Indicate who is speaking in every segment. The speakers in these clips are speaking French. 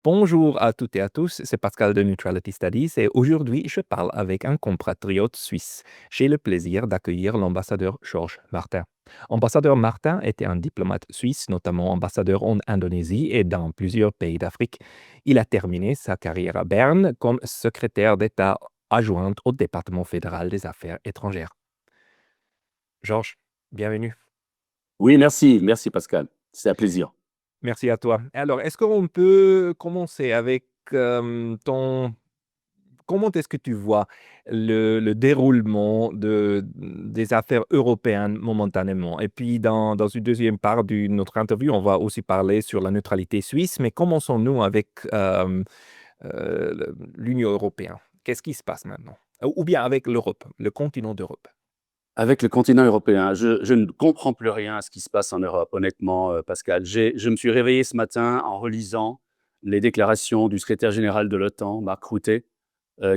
Speaker 1: Bonjour à toutes et à tous, c'est Pascal de Neutrality Studies et aujourd'hui je parle avec un compatriote suisse. J'ai le plaisir d'accueillir l'ambassadeur Georges Martin. Ambassadeur Martin était un diplomate suisse, notamment ambassadeur en Indonésie et dans plusieurs pays d'Afrique. Il a terminé sa carrière à Berne comme secrétaire d'État adjoint au département fédéral des affaires étrangères. Georges, bienvenue.
Speaker 2: Oui, merci, merci Pascal. C'est un plaisir.
Speaker 1: Merci à toi. Alors, est-ce qu'on peut commencer avec ton comment est-ce que tu vois le déroulement des affaires européennes momentanément? Et puis dans une deuxième part de notre interview, on va aussi parler sur la neutralité suisse, mais commençons-nous avec, l'Union européenne. Qu'est-ce qui se passe maintenant? Ou bien avec l'Europe, le continent d'Europe?
Speaker 2: Avec le continent européen, je ne comprends plus rien à ce qui se passe en Europe, honnêtement, Pascal. Je me suis réveillé ce matin en relisant les déclarations du secrétaire général de l'OTAN, Mark Rutte,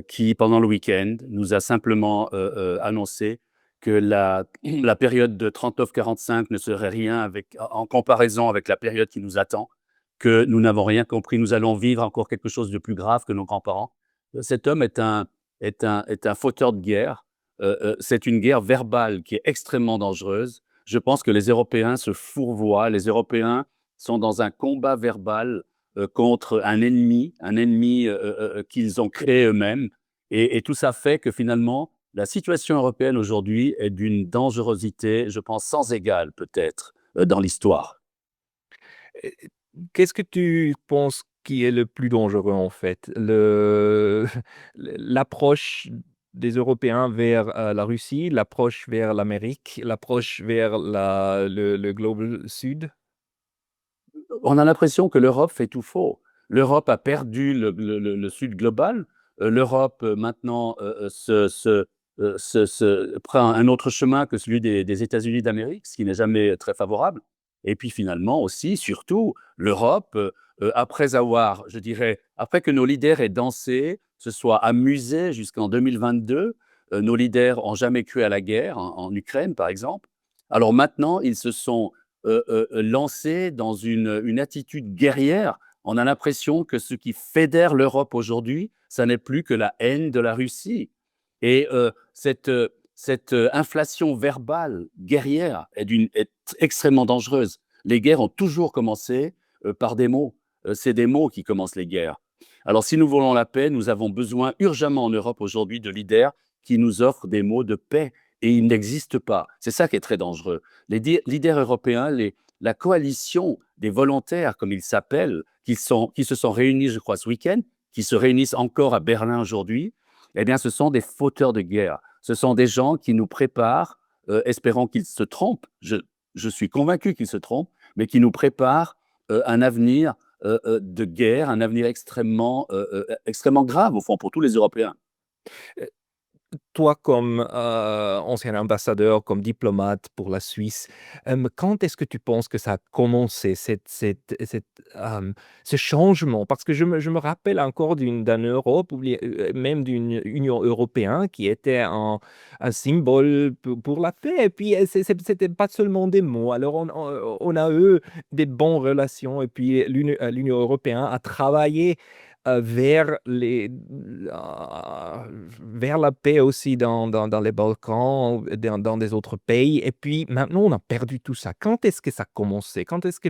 Speaker 2: qui, pendant le week-end, nous a simplement annoncé que la période de 39-45 ne serait rien en comparaison avec la période qui nous attend, que nous n'avons rien compris, nous allons vivre encore quelque chose de plus grave que nos grands-parents. Cet homme est un fauteur de guerre. C'est une guerre verbale qui est extrêmement dangereuse. Je pense que les Européens se fourvoient. Les Européens sont dans un combat verbal contre un ennemi qu'ils ont créé eux-mêmes. Et tout ça fait que finalement, la situation européenne aujourd'hui est d'une dangerosité, je pense, sans égale peut-être dans l'histoire.
Speaker 1: Heu, qu'est-ce que tu penses qui est le plus dangereux en fait? L'approche des Européens vers, la Russie, l'approche vers l'Amérique, l'approche vers le Global Sud?
Speaker 2: On a l'impression que l'Europe fait tout faux. L'Europe a perdu le Sud global. L'Europe maintenant prend un autre chemin que celui des États-Unis d'Amérique, ce qui n'est jamais très favorable. Et puis finalement aussi, surtout, l'Europe, après avoir, je dirais, après que nos leaders aient dansé, se soient amusés jusqu'en 2022, nos leaders n'ont jamais cru à la guerre, en Ukraine par exemple. Alors maintenant, ils se sont lancés dans une attitude guerrière. On a l'impression que ce qui fédère l'Europe aujourd'hui, ça n'est plus que la haine de la Russie. Et cette inflation verbale guerrière est extrêmement dangereuse. Les guerres ont toujours commencé par des mots. C'est des mots qui commencent les guerres. Alors, si nous voulons la paix, nous avons besoin urgemment en Europe aujourd'hui de leaders qui nous offrent des mots de paix. Et ils n'existent pas. C'est ça qui est très dangereux. Les leaders européens, la coalition des volontaires, comme ils s'appellent, qui se sont réunis, je crois, ce week-end, qui se réunissent encore à Berlin aujourd'hui, eh bien, ce sont des fauteurs de guerre. Ce sont des gens qui nous préparent, espérant qu'ils se trompent. Je suis convaincu qu'ils se trompent, mais qui nous préparent un avenir de guerre, un avenir extrêmement grave, au fond, pour tous les Européens.
Speaker 1: Toi, comme, ancien ambassadeur, comme diplomate pour la Suisse, quand est-ce que tu penses que ça a commencé ce changement? Parce que je me rappelle encore d'un Europe ou bien, même d'une Union européenne qui était un symbole pour la paix et puis, c'était pas seulement des mots. Alors on a eu des bonnes relations et puis l'Union européenne a travaillé vers vers la paix aussi dans les Balkans, dans des autres pays et puis maintenant on a perdu tout ça. Quand est-ce que ça a commencé? Quand est-ce que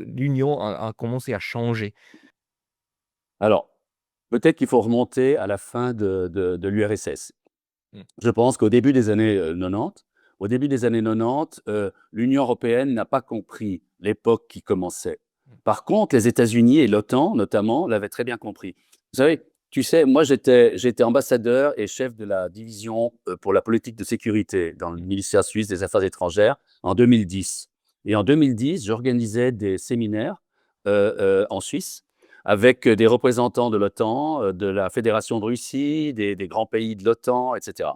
Speaker 1: l'union a commencé à changer?
Speaker 2: Alors, peut-être qu'il faut remonter à la fin de l'URSS.
Speaker 1: Mmh.
Speaker 2: Je pense qu'au début des années 90, au début des années 90, l'Union européenne n'a pas compris l'époque qui commençait. Par contre, les États-Unis et l'OTAN, notamment, l'avaient très bien compris. Vous savez, tu sais, moi, j'étais ambassadeur et chef de la division pour la politique de sécurité dans le ministère suisse des Affaires étrangères en 2010. Et en 2010, j'organisais des séminaires en Suisse avec des représentants de l'OTAN, de la Fédération de Russie, des grands pays de l'OTAN, etc.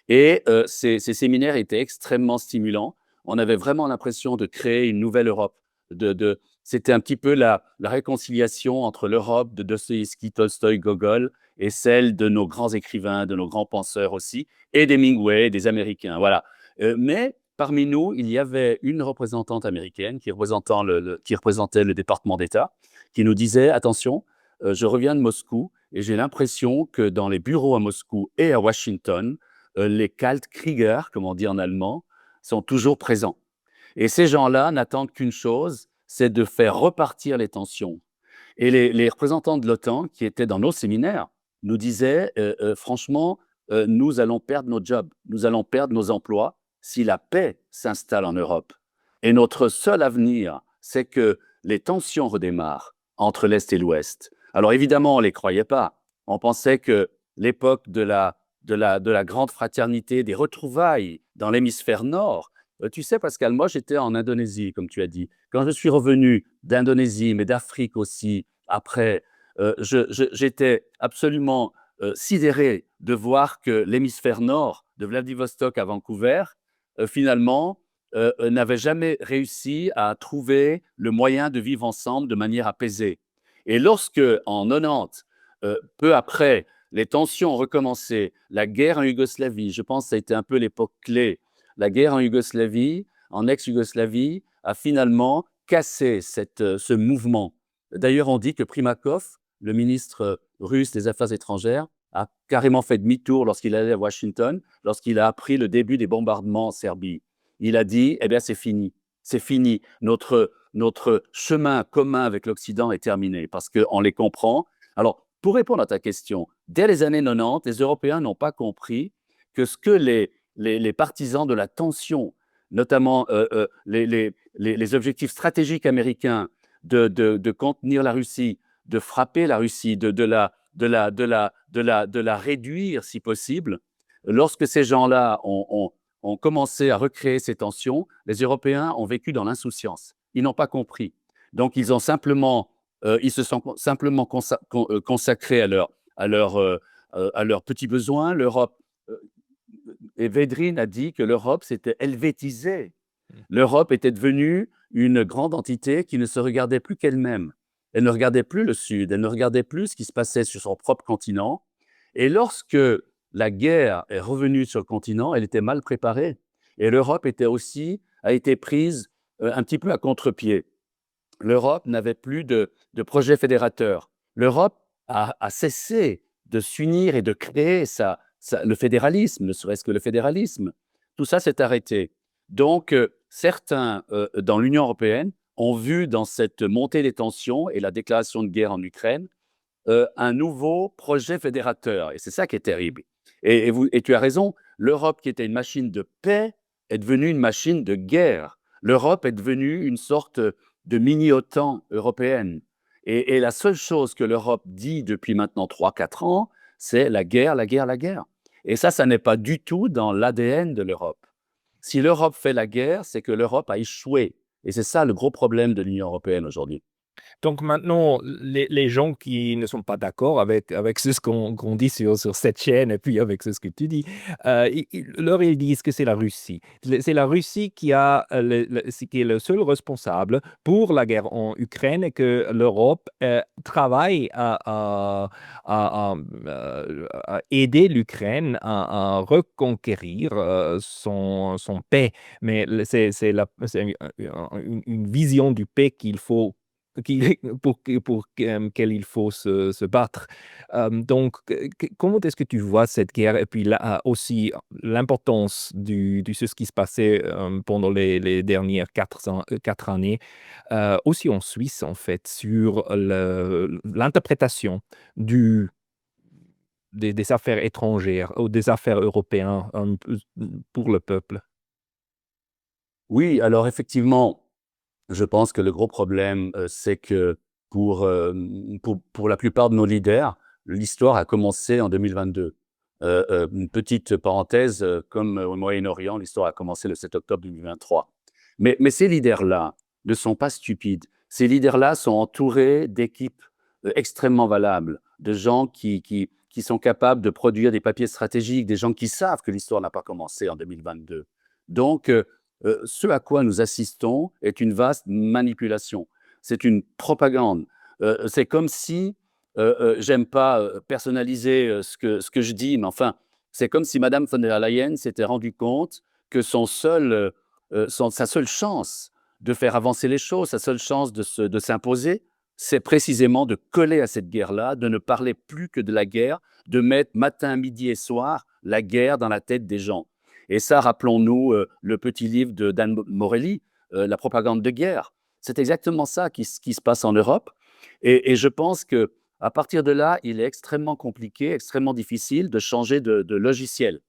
Speaker 2: Et ces séminaires étaient extrêmement stimulants. On avait vraiment l'impression de créer une nouvelle Europe. C'était un petit peu la réconciliation entre l'Europe de Dostoïevski, Tolstoï, Gogol et celle de nos grands écrivains, de nos grands penseurs aussi, et des Hemingway, des Américains. Voilà. Mais parmi nous, il y avait une représentante américaine qui représentait le département d'État qui nous disait: «Attention, je reviens de Moscou et j'ai l'impression que dans les bureaux à Moscou et à Washington, les Kaltkrieger, comme on dit en allemand, sont toujours présents. Et ces gens-là n'attendent qu'une chose, c'est de faire repartir les tensions.» Et les représentants de l'OTAN qui étaient dans nos séminaires nous disaient, franchement, nous allons perdre nos jobs, nous allons perdre nos emplois si la paix s'installe en Europe. Et notre seul avenir, c'est que les tensions redémarrent entre l'Est et l'Ouest. Alors évidemment, on ne les croyait pas. On pensait que l'époque de la grande fraternité, des retrouvailles dans l'hémisphère nord. Tu sais, Pascal, moi j'étais en Indonésie, comme tu as dit. Quand je suis revenu d'Indonésie, mais d'Afrique aussi, après, j'étais absolument sidéré de voir que l'hémisphère nord, de Vladivostok à Vancouver, finalement, n'avait jamais réussi à trouver le moyen de vivre ensemble de manière apaisée. Et lorsque, en 90, peu après, les tensions ont recommencé, la guerre en Yougoslavie, je pense que ça a été un peu l'époque clé, la guerre en Yougoslavie, en ex-Yougoslavie, a finalement cassé ce mouvement. D'ailleurs, on dit que Primakov, le ministre russe des Affaires étrangères, a carrément fait demi-tour lorsqu'il allait à Washington, lorsqu'il a appris le début des bombardements en Serbie. Il a dit, eh bien, c'est fini, notre chemin commun avec l'Occident est terminé, parce qu'on les comprend. Alors, pour répondre à ta question, dès les années 90, les Européens n'ont pas compris que ce que les partisans de la tension, notamment les objectifs stratégiques américains de contenir la Russie, de frapper la Russie, de la réduire si possible, lorsque ces gens-là ont commencé à recréer ces tensions, les Européens ont vécu dans l'insouciance. Ils n'ont pas compris. Donc, ils se sont simplement consacrés à leurs petits besoins. L'Europe, euh, et Védrine a dit que l'Europe s'était helvétisée. L'Europe était devenue une grande entité qui ne se regardait plus qu'elle-même. Elle ne regardait plus le Sud, elle ne regardait plus ce qui se passait sur son propre continent. Et lorsque la guerre est revenue sur le continent, elle était mal préparée. Et l'Europe a été prise un petit peu à contre-pied. L'Europe n'avait plus de projet fédérateur. L'Europe a cessé de s'unir et de créer le fédéralisme, ne serait-ce que le fédéralisme. Tout ça s'est arrêté. Donc, certains dans l'Union européenne ont vu dans cette montée des tensions et la déclaration de guerre en Ukraine un nouveau projet fédérateur. Et c'est ça qui est terrible. Et tu as raison, l'Europe qui était une machine de paix est devenue une machine de guerre. L'Europe est devenue une sorte de mini-OTAN européenne. Et la seule chose que l'Europe dit depuis maintenant 3-4 ans, c'est la guerre, la guerre, la guerre. Et ça n'est pas du tout dans l'ADN de l'Europe. Si l'Europe fait la guerre, c'est que l'Europe a échoué. Et c'est ça le gros problème de l'Union européenne aujourd'hui.
Speaker 1: Donc maintenant, les gens qui ne sont pas d'accord avec ce qu'on dit sur cette chaîne et puis avec ce que tu dis, ils disent que c'est la Russie. C'est la Russie qui est le seul responsable pour la guerre en Ukraine et que l'Europe travaille à aider l'Ukraine à reconquérir son paix. Mais c'est une vision du paix pour quelle il faut se battre. Donc, comment est-ce que tu vois cette guerre et puis là, aussi l'importance de ce qui se passait pendant les dernières 4 années, aussi en Suisse en fait, sur l'interprétation du, des affaires étrangères ou des affaires européennes pour le peuple?
Speaker 2: Oui, alors effectivement, je pense que le gros problème, c'est que pour la plupart de nos leaders, l'histoire a commencé en 2022. Une petite parenthèse, comme au Moyen-Orient, l'histoire a commencé le 7 octobre 2023. Mais ces leaders-là ne sont pas stupides. Ces leaders-là sont entourés d'équipes, extrêmement valables, de gens qui sont capables de produire des papiers stratégiques, des gens qui savent que l'histoire n'a pas commencé en 2022. Donc, ce à quoi nous assistons est une vaste manipulation. C'est une propagande. C'est comme si, j'aime pas personnaliser ce que je dis, mais enfin, c'est comme si Madame von der Leyen s'était rendue compte que sa seule chance de faire avancer les choses, sa seule chance de s'imposer, c'est précisément de coller à cette guerre-là, de ne parler plus que de la guerre, de mettre matin, midi et soir la guerre dans la tête des gens. Et ça, rappelons-nous le petit livre de Dan Morelli, La propagande de guerre. C'est exactement ça qui se passe en Europe. Et je pense que à partir de là, il est extrêmement compliqué, extrêmement difficile de changer de logiciel.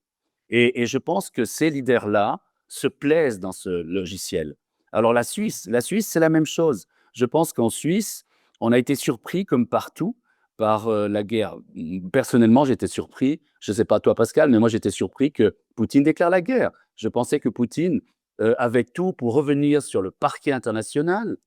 Speaker 2: Et je pense que ces leaders-là se plaisent dans ce logiciel. Alors la Suisse, c'est la même chose. Je pense qu'en Suisse, on a été surpris, comme partout, par la guerre. Personnellement, j'étais surpris, je ne sais pas toi Pascal, mais moi j'étais surpris que Poutine déclare la guerre. Je pensais que Poutine avait tout pour revenir sur le parquet international.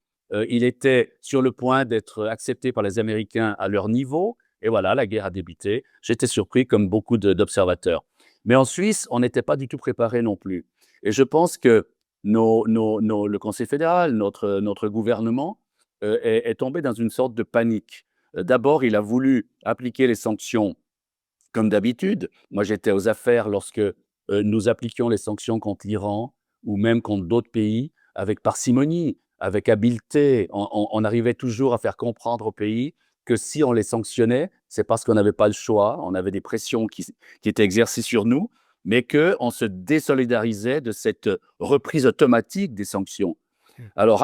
Speaker 2: Il était sur le point d'être accepté par les Américains à leur niveau. Et voilà, la guerre a débuté. J'étais surpris, comme beaucoup d'observateurs. Mais en Suisse, on n'était pas du tout préparé non plus. Et je pense que le Conseil fédéral, notre gouvernement, est tombé dans une sorte de panique. D'abord, il a voulu appliquer les sanctions comme d'habitude. Moi, j'étais aux affaires lorsque nous appliquions les sanctions contre l'Iran ou même contre d'autres pays avec parcimonie, avec habileté. On arrivait toujours à faire comprendre au pays que si on les sanctionnait, c'est parce qu'on n'avait pas le choix, on avait des pressions qui étaient exercées sur nous, mais qu'on se désolidarisait de cette reprise automatique des sanctions. Alors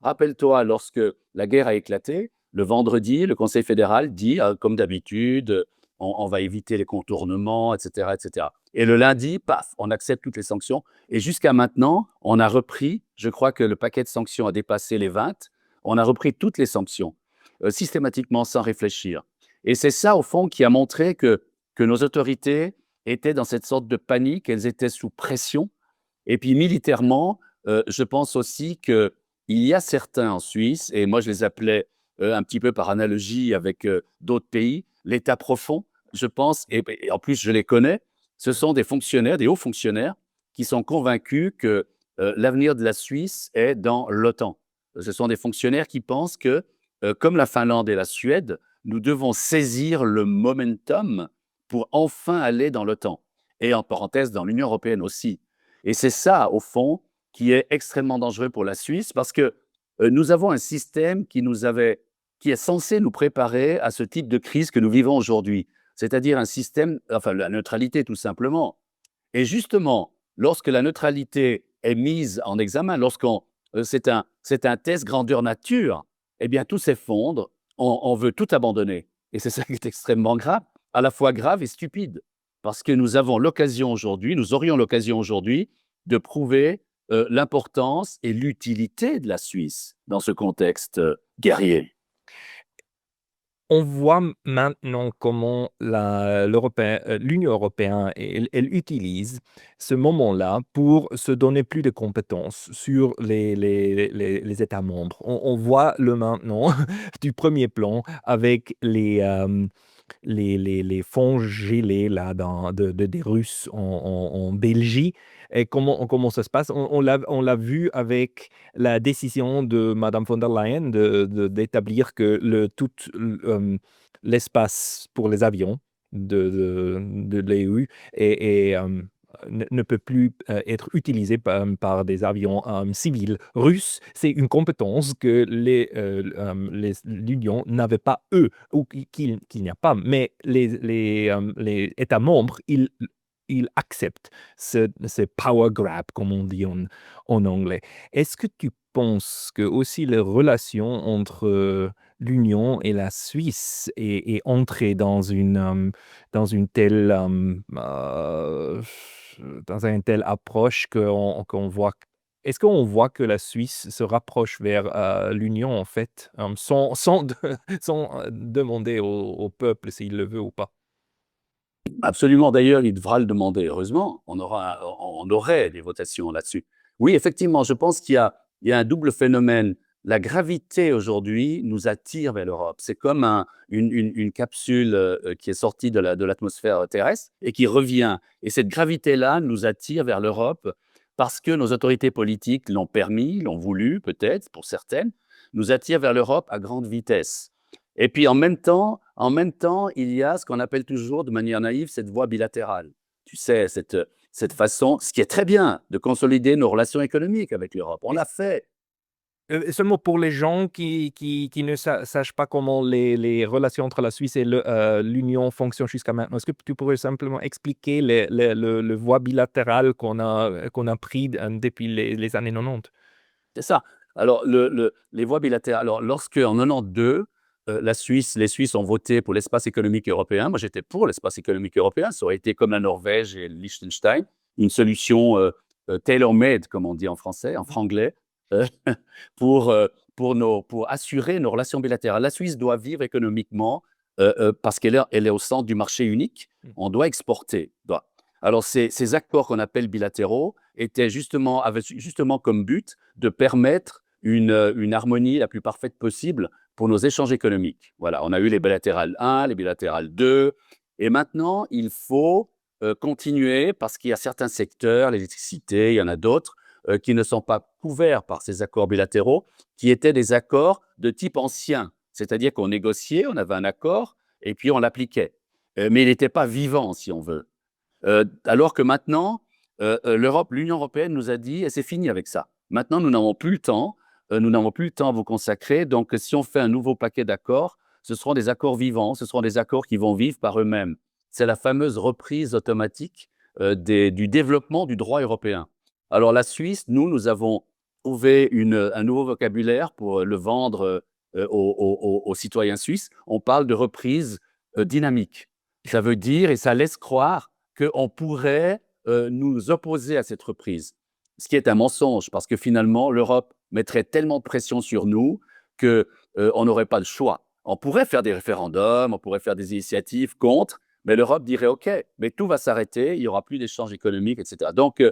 Speaker 2: rappelle-toi, lorsque la guerre a éclaté, le vendredi, le Conseil fédéral dit, comme d'habitude, on va éviter les contournements, etc., etc. Et le lundi, paf, on accepte toutes les sanctions. Et jusqu'à maintenant, on a repris, je crois que le paquet de sanctions a dépassé les 20, on a repris toutes les sanctions, systématiquement, sans réfléchir. Et c'est ça, au fond, qui a montré que nos autorités étaient dans cette sorte de panique, elles étaient sous pression. Et puis militairement, je pense aussi qu'il y a certains en Suisse, et moi je les appelais un petit peu par analogie avec d'autres pays, l'État profond, je pense, et en plus je les connais, ce sont des fonctionnaires, des hauts fonctionnaires, qui sont convaincus que l'avenir de la Suisse est dans l'OTAN. Ce sont des fonctionnaires qui pensent que, comme la Finlande et la Suède, nous devons saisir le momentum pour enfin aller dans l'OTAN. Et en parenthèse, dans l'Union européenne aussi. Et c'est ça, au fond, qui est extrêmement dangereux pour la Suisse parce que nous avons un système qui est censé nous préparer à ce type de crise que nous vivons aujourd'hui, c'est-à-dire un système, enfin la neutralité tout simplement. Et justement, lorsque la neutralité est mise en examen, lorsqu'on c'est un test grandeur nature, eh bien tout s'effondre, on veut tout abandonner. Et c'est ça qui est extrêmement grave, à la fois grave et stupide, parce que nous avons l'occasion aujourd'hui, nous aurions l'occasion aujourd'hui de prouver l'importance et l'utilité de la Suisse dans ce contexte guerrier.
Speaker 1: On voit maintenant comment l'Union européenne, elle utilise ce moment-là pour se donner plus de compétences sur les États membres. On voit le maintenant du premier plan avec les fonds gelés là, des Russes en Belgique. Et comment ça se passe? On l'a vu avec la décision de Madame von der Leyen d'établir que l'espace pour les avions de l'EU ne peut plus être utilisé par des avions civils russes. C'est une compétence que l'Union n'avait pas, eux, ou qu'il n'y a pas, mais les États membres, ils acceptent ce power grab, comme on dit en anglais. Est-ce que tu penses que aussi les relations entre l'Union et la Suisse est entrée dans une telle dans une telle approche qu'on voit. Est-ce qu'on voit que la Suisse se rapproche vers l'Union en fait, sans demander au peuple s'il le veut ou pas?
Speaker 2: Absolument, d'ailleurs, il devra le demander. Heureusement, on aurait des votations là-dessus. Oui, effectivement, je pense qu'il y a un double phénomène. La gravité aujourd'hui nous attire vers l'Europe. C'est comme une capsule qui est sortie de l'atmosphère terrestre et qui revient. Et cette gravité-là nous attire vers l'Europe parce que nos autorités politiques l'ont permis, l'ont voulu peut-être pour certaines, nous attirent vers l'Europe à grande vitesse. Et puis en même temps, il y a ce qu'on appelle toujours de manière naïve cette voie bilatérale. Tu sais, cette façon, ce qui est très bien, de consolider nos relations économiques avec l'Europe. On l'a fait.
Speaker 1: Seulement pour les gens qui ne sachent pas comment les relations entre la Suisse et l'Union fonctionnent jusqu'à maintenant, est-ce que tu pourrais simplement expliquer le voie bilatérale qu'on a pris depuis les années 90?
Speaker 2: C'est ça. Alors les voies bilatérales, alors lorsque en 92, les Suisses ont voté pour l'espace économique européen. Moi, j'étais pour l'espace économique européen. Ça aurait été comme la Norvège et le Liechtenstein, une solution, tailor-made comme on dit en français, en franglais, heu, pour, pour assurer nos relations bilatérales. La Suisse doit vivre économiquement, parce qu'elle est au centre du marché unique.
Speaker 1: Mmh.
Speaker 2: On doit exporter, doit. Alors ces accords qu'on appelle bilatéraux avaient justement comme but de permettre une harmonie la plus parfaite possible pour nos échanges économiques. Voilà, on a eu les bilatérales 1, les bilatérales 2, et maintenant il faut continuer parce qu'il y a certains secteurs, l'électricité, il y en a d'autres, qui ne sont pas couverts par ces accords bilatéraux, qui étaient des accords de type ancien. C'est-à-dire qu'on négociait, on avait un accord, et puis on l'appliquait. Mais il n'était pas vivant, si on veut. Alors que maintenant, l'Union européenne nous a dit: «Et c'est fini avec ça. Maintenant, nous n'avons plus le temps, nous n'avons plus le temps à vous consacrer, donc si on fait un nouveau paquet d'accords, ce seront des accords vivants, ce seront des accords qui vont vivre par eux-mêmes». C'est la fameuse reprise automatique, du développement du droit européen. Alors la Suisse, nous avons trouvé un nouveau vocabulaire pour le vendre, aux citoyens suisses. On parle de reprise, dynamique. Ça veut dire et ça laisse croire qu'on pourrait nous opposer à cette reprise. Ce qui est un mensonge, parce que finalement, l'Europe mettrait tellement de pression sur nous que on n'aurait pas le choix. On pourrait faire des référendums, on pourrait faire des initiatives contre, mais l'Europe dirait OK, mais tout va s'arrêter, il n'y aura plus d'échanges économiques, etc. Donc,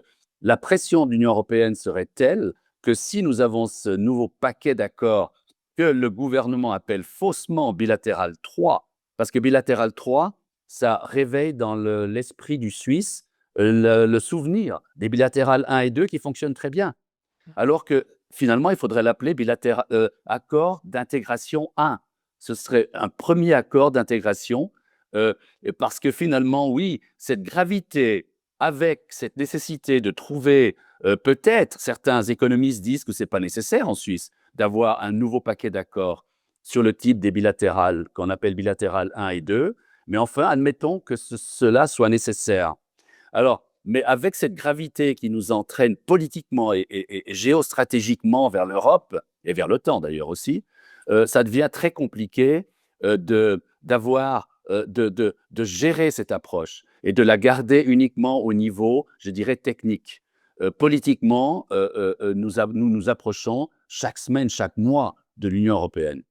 Speaker 2: la pression de l'Union européenne serait telle que si nous avons ce nouveau paquet d'accords que le gouvernement appelle faussement bilatéral 3, parce que bilatéral 3, ça réveille dans l'esprit du Suisse le souvenir des bilatérales 1 et 2 qui fonctionnent très bien. Alors que finalement, il faudrait l'appeler accord d'intégration 1. Ce serait un premier accord d'intégration, et parce que finalement, oui, cette gravité avec cette nécessité de trouver, peut-être certains économistes disent que c'est pas nécessaire en Suisse d'avoir un nouveau paquet d'accords sur le type des bilatérales qu'on appelle bilatérales 1 et 2, mais enfin, admettons que cela soit nécessaire. Alors, mais avec cette gravité qui nous entraîne politiquement et géostratégiquement vers l'Europe et vers l'OTAN d'ailleurs aussi, ça devient très compliqué de gérer cette approche et de la garder uniquement au niveau, je dirais, technique. Politiquement, nous nous approchons chaque semaine, chaque mois de l'Union européenne.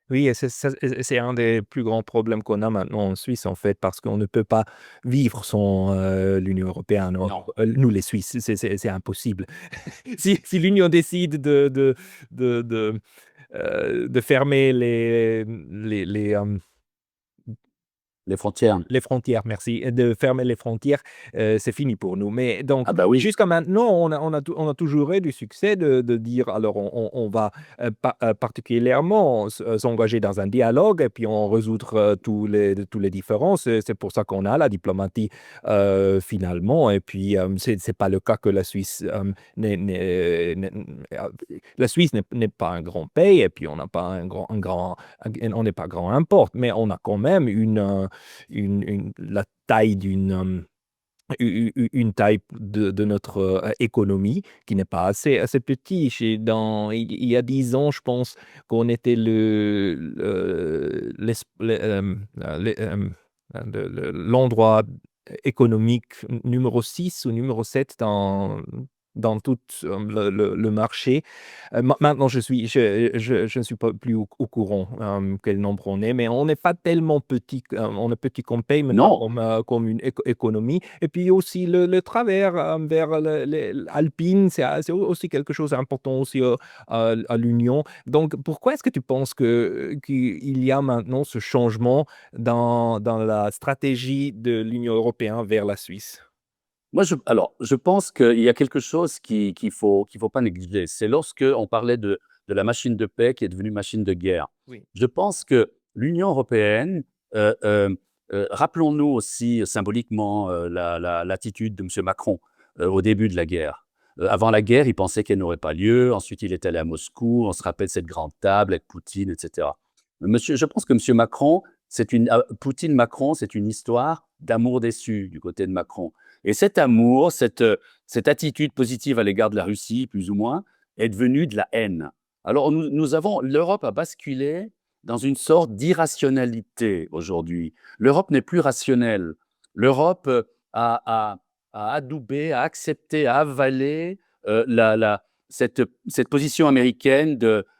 Speaker 1: Oui, et c'est un des plus grands problèmes qu'on a maintenant en Suisse, en fait, parce qu'on ne peut pas vivre sans l'Union européenne.
Speaker 2: Non.
Speaker 1: Nous, les Suisses, c'est impossible. Si l'Union décide de fermer
Speaker 2: Les frontières.
Speaker 1: les frontières, merci. De fermer les frontières, c'est fini pour nous. Mais donc,
Speaker 2: Ah bah oui.
Speaker 1: jusqu'à maintenant, on a toujours eu du succès de dire, alors on va particulièrement s'engager dans un dialogue et puis on résoudre tous les différences. C'est pour ça qu'on a la diplomatie finalement. Et puis, c'est pas le cas que la Suisse la Suisse n'est pas un grand pays et puis on n'a pas on n'est pas grand importe, mais on a quand même la taille une taille de notre économie qui n'est pas assez petit. Il y a 10 ans, je pense qu'on était l'endroit économique numéro 6 ou numéro 7 dans tout le marché. Maintenant, je ne suis pas plus au courant quel nombre on est, mais on n'est pas tellement petit, on est petit comme pays, mais pas
Speaker 2: Non.
Speaker 1: comme une économie. Et puis aussi le travers vers l'Alpine, c'est aussi quelque chose d'important aussi à l'Union. Donc, pourquoi est-ce que tu penses qu'il y a maintenant ce changement dans la stratégie de l'Union européenne vers la Suisse?
Speaker 2: Moi, je pense qu'il y a quelque chose qu'il faut pas négliger. C'est lorsque on parlait de la machine de paix qui est devenue machine de guerre.
Speaker 1: Oui.
Speaker 2: Je pense que l'Union européenne, rappelons-nous aussi symboliquement, l'attitude de monsieur Macron, au début de la guerre. Avant la guerre, il pensait qu'elle n'aurait pas lieu. Ensuite, il est allé à Moscou. On se rappelle cette grande table avec Poutine, etc. Je pense que M. Macron, Poutine-Macron, c'est une histoire d'amour déçu du côté de Macron. Et cet amour, cette attitude positive à l'égard de la Russie, plus ou moins, est devenue de la haine. Alors, l'Europe a basculé dans une sorte d'irrationalité aujourd'hui. L'Europe n'est plus rationnelle. L'Europe a, a adoubé, a accepté, a avalé cette position américaine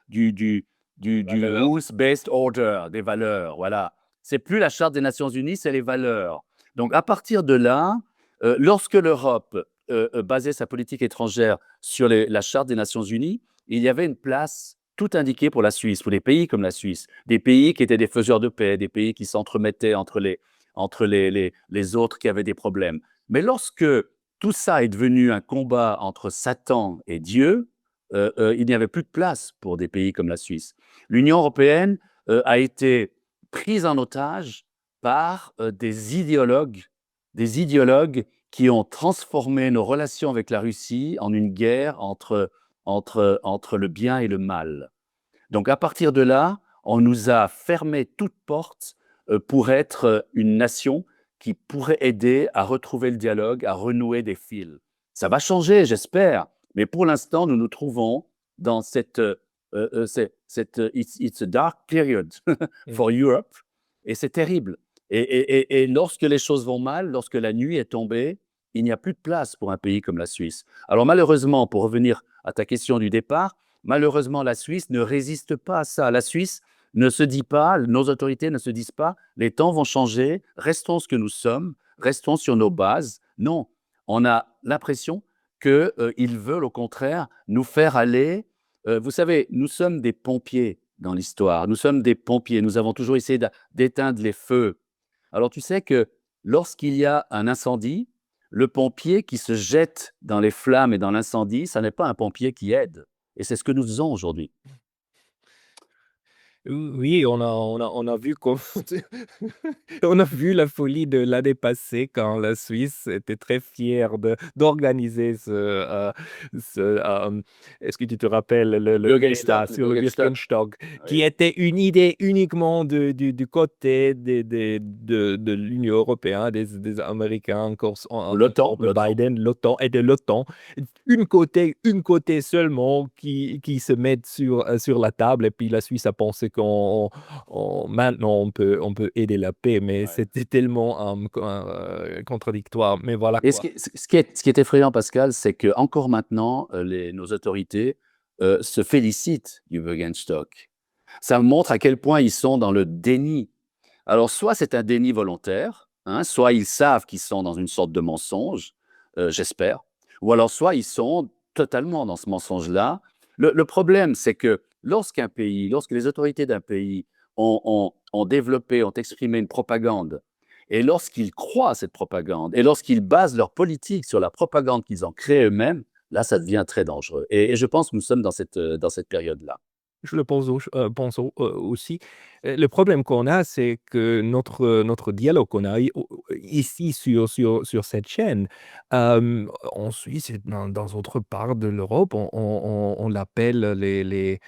Speaker 2: du rules-based order, des valeurs. Voilà. C'est plus la Charte des Nations Unies, c'est les valeurs. Donc, à partir de là, lorsque l'Europe basait sa politique étrangère sur la Charte des Nations Unies, il y avait une place tout indiquée pour la Suisse, pour des pays comme la Suisse, des pays qui étaient des faiseurs de paix, des pays qui s'entremettaient entre les autres qui avaient des problèmes. Mais lorsque tout ça est devenu un combat entre Satan et Dieu, il n'y avait plus de place pour des pays comme la Suisse. L'Union européenne a été prise en otage par des idéologues qui ont transformé nos relations avec la Russie en une guerre entre le bien et le mal. Donc à partir de là, on nous a fermé toute porte pour être une nation qui pourrait aider à retrouver le dialogue, à renouer des fils. Ça va changer, j'espère, mais pour l'instant, nous nous trouvons dans it's a dark period for Europe, et c'est terrible. Et lorsque les choses vont mal, lorsque la nuit est tombée, il n'y a plus de place pour un pays comme la Suisse. Alors malheureusement, pour revenir à ta question du départ, malheureusement, la Suisse ne résiste pas à ça. La Suisse ne se dit pas, nos autorités ne se disent pas, les temps vont changer, restons ce que nous sommes, restons sur nos bases. Non, on a l'impression qu'ils veulent au contraire nous faire aller. Vous savez, nous sommes des pompiers dans l'histoire, nous sommes des pompiers, nous avons toujours essayé d'éteindre les feux. Alors tu sais que lorsqu'il y a un incendie, le pompier qui se jette dans les flammes et dans l'incendie, ça n'est pas un pompier qui aide. Et c'est ce que nous faisons aujourd'hui.
Speaker 1: Oui, on a vu on a vu la folie de l'année passée quand la Suisse était très fière d'organiser est-ce que tu te rappelles le ESTA sur le Birkenstock, qui
Speaker 2: Oui.
Speaker 1: était une idée uniquement du côté de l'Union européenne, des Américains, encore de
Speaker 2: L'OTAN.
Speaker 1: Biden, l'OTAN et de l'OTAN. Une côté seulement qui se mettent sur la table, et puis la Suisse a pensé maintenant on peut aider la paix, mais
Speaker 2: Ouais.
Speaker 1: c'était tellement contradictoire. Mais voilà
Speaker 2: Et
Speaker 1: quoi.
Speaker 2: ce qui est effrayant, Pascal, c'est que encore maintenant, nos autorités se félicitent du Bürgerstock. Ça montre à quel point ils sont dans le déni. Alors, soit c'est un déni volontaire, hein, soit ils savent qu'ils sont dans une sorte de mensonge, j'espère, ou alors soit ils sont totalement dans ce mensonge-là. Le problème, c'est que lorsque les autorités d'un pays ont développé, ont exprimé une propagande, et lorsqu'ils croient à cette propagande, et lorsqu'ils basent leur politique sur la propagande qu'ils ont créée eux-mêmes, là, ça devient très dangereux. Et je pense que nous sommes dans cette période-là.
Speaker 1: Je le pense aussi. Le problème qu'on a, c'est que notre dialogue qu'on a ici sur cette chaîne, en Suisse et dans d'autres parts de l'Europe, on l'appelle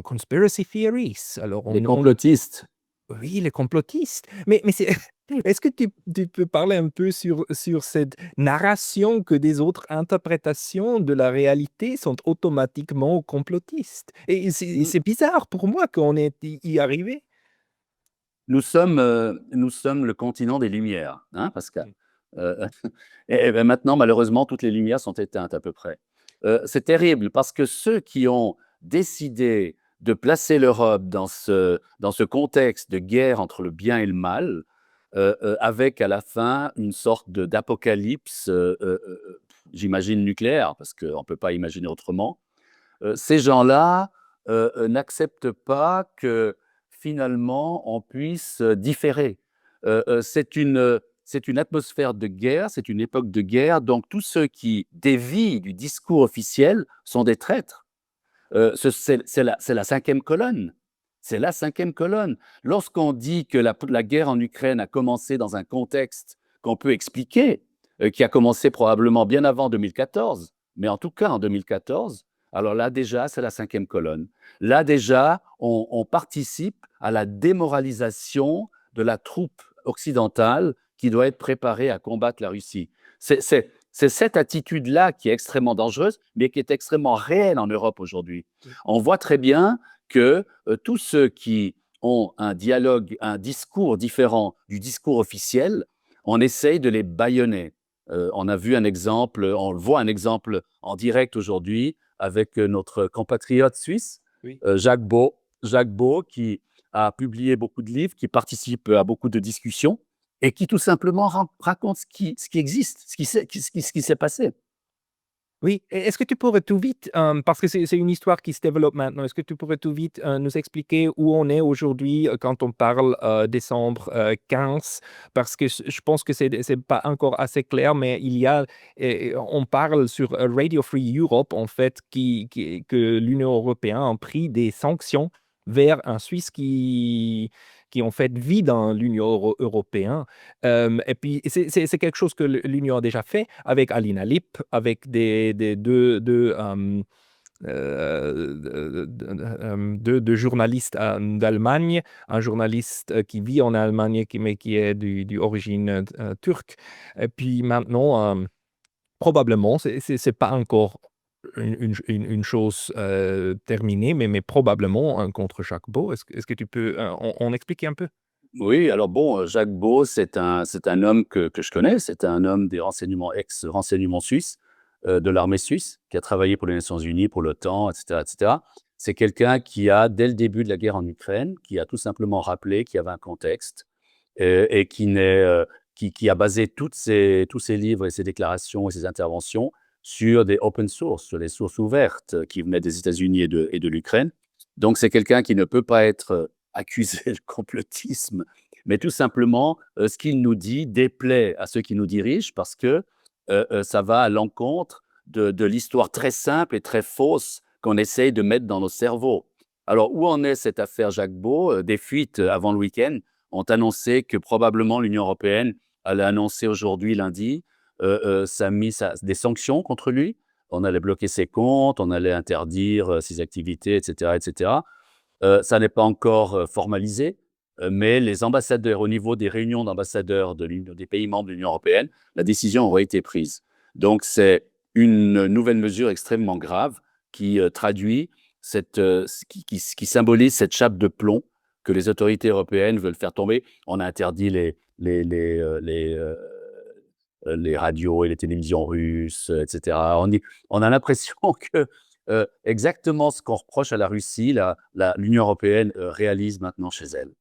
Speaker 1: conspiracy theories. Alors
Speaker 2: Les complotistes.
Speaker 1: oui, les complotistes. Mais c'est est-ce que tu peux parler un peu sur cette narration que des autres interprétations de la réalité sont automatiquement complotistes? Et c'est bizarre pour moi qu'on est y arrivé.
Speaker 2: Nous sommes le continent des lumières, hein, Pascal?
Speaker 1: Mmh.
Speaker 2: Heu, et ben, maintenant, malheureusement, toutes les lumières sont éteintes à peu près. C'est terrible parce que ceux qui ont décidé de placer l'Europe dans ce contexte de guerre entre le bien et le mal, avec à la fin une sorte d'apocalypse, j'imagine nucléaire, parce qu'on ne peut pas imaginer autrement. Ces gens-là, n'acceptent pas que finalement on puisse, différer. C'est une atmosphère de guerre, c'est une époque de guerre, donc tous ceux qui dévient du discours officiel sont des traîtres. C'est la 5e colonne. C'est la 5e colonne. Lorsqu'on dit que la guerre en Ukraine a commencé dans un contexte qu'on peut expliquer, qui a commencé probablement bien avant 2014, mais en tout cas en 2014, alors là déjà, c'est la cinquième colonne. Là déjà, on participe à la démoralisation de la troupe occidentale qui doit être préparée à combattre la Russie. C'est cette attitude-là qui est extrêmement dangereuse, mais qui est extrêmement réelle en Europe aujourd'hui.
Speaker 1: Oui.
Speaker 2: On voit très bien que tous ceux qui ont un dialogue, un discours différent du discours officiel, on essaye de les bâillonner. On a vu un exemple, on voit un exemple en direct aujourd'hui avec notre compatriote suisse,
Speaker 1: Oui.
Speaker 2: Jacques Beau. Jacques Beau, qui a publié beaucoup de livres, qui participe à beaucoup de discussions et qui tout simplement raconte ce qui existe, ce qui s'est passé.
Speaker 1: Oui, est-ce que tu pourrais tout vite, parce que c'est une histoire qui se développe maintenant, est-ce que tu pourrais tout vite, nous expliquer où on est aujourd'hui, quand on parle, décembre, 15? Parce que je pense que c'est pas encore assez clair, mais il y a on parle sur, Radio Free Europe, en fait, que l'Union européenne a pris des sanctions vers un Suisse qui en fait vit dans l'Union européenne. Et puis, c'est quelque chose que l'Union a déjà fait avec Alina Lipp, avec des deux journalistes d'Allemagne, un journaliste qui vit en Allemagne, mais qui est d'origine turque. Et puis maintenant, probablement, c'est pas encore une chose terminée, mais probablement contre Jacques Beau. Est-ce que tu peux en expliquer un peu?
Speaker 2: Oui, alors bon, Jacques Beau, c'est un homme que je connais. C'est un homme des renseignements, ex-renseignements suisses, de l'armée suisse, qui a travaillé pour les Nations unies, pour l'OTAN, et cetera, et cetera. C'est quelqu'un qui a, dès le début de la guerre en Ukraine, qui a tout simplement rappelé qu'il y avait un contexte, et qui a basé tous ses livres et ses déclarations et ses interventions sur des open source, sur les sources ouvertes qui venaient des États-Unis et de l'Ukraine. Donc c'est quelqu'un qui ne peut pas être accusé de complotisme, mais tout simplement, ce qu'il nous dit déplaît à ceux qui nous dirigent parce que ça va à l'encontre de l'histoire très simple et très fausse qu'on essaye de mettre dans nos cerveaux. Alors, où en est cette affaire Jacques Beau? Des fuites avant le week-end ont annoncé que probablement l'Union européenne allait annoncer aujourd'hui, lundi, des sanctions contre lui. On allait bloquer ses comptes, on allait interdire ses activités, etc., etc. Ça n'est pas encore formalisé, mais les ambassadeurs, au niveau des réunions d'ambassadeurs des pays membres de l'Union européenne, la décision aurait été prise. Donc, c'est une nouvelle mesure extrêmement grave qui traduit qui symbolise cette chape de plomb que les autorités européennes veulent faire tomber. On a interdit les radios et les télévisions russes, etc. On a l'impression que exactement ce qu'on reproche à la Russie, l'Union européenne réalise maintenant chez elle.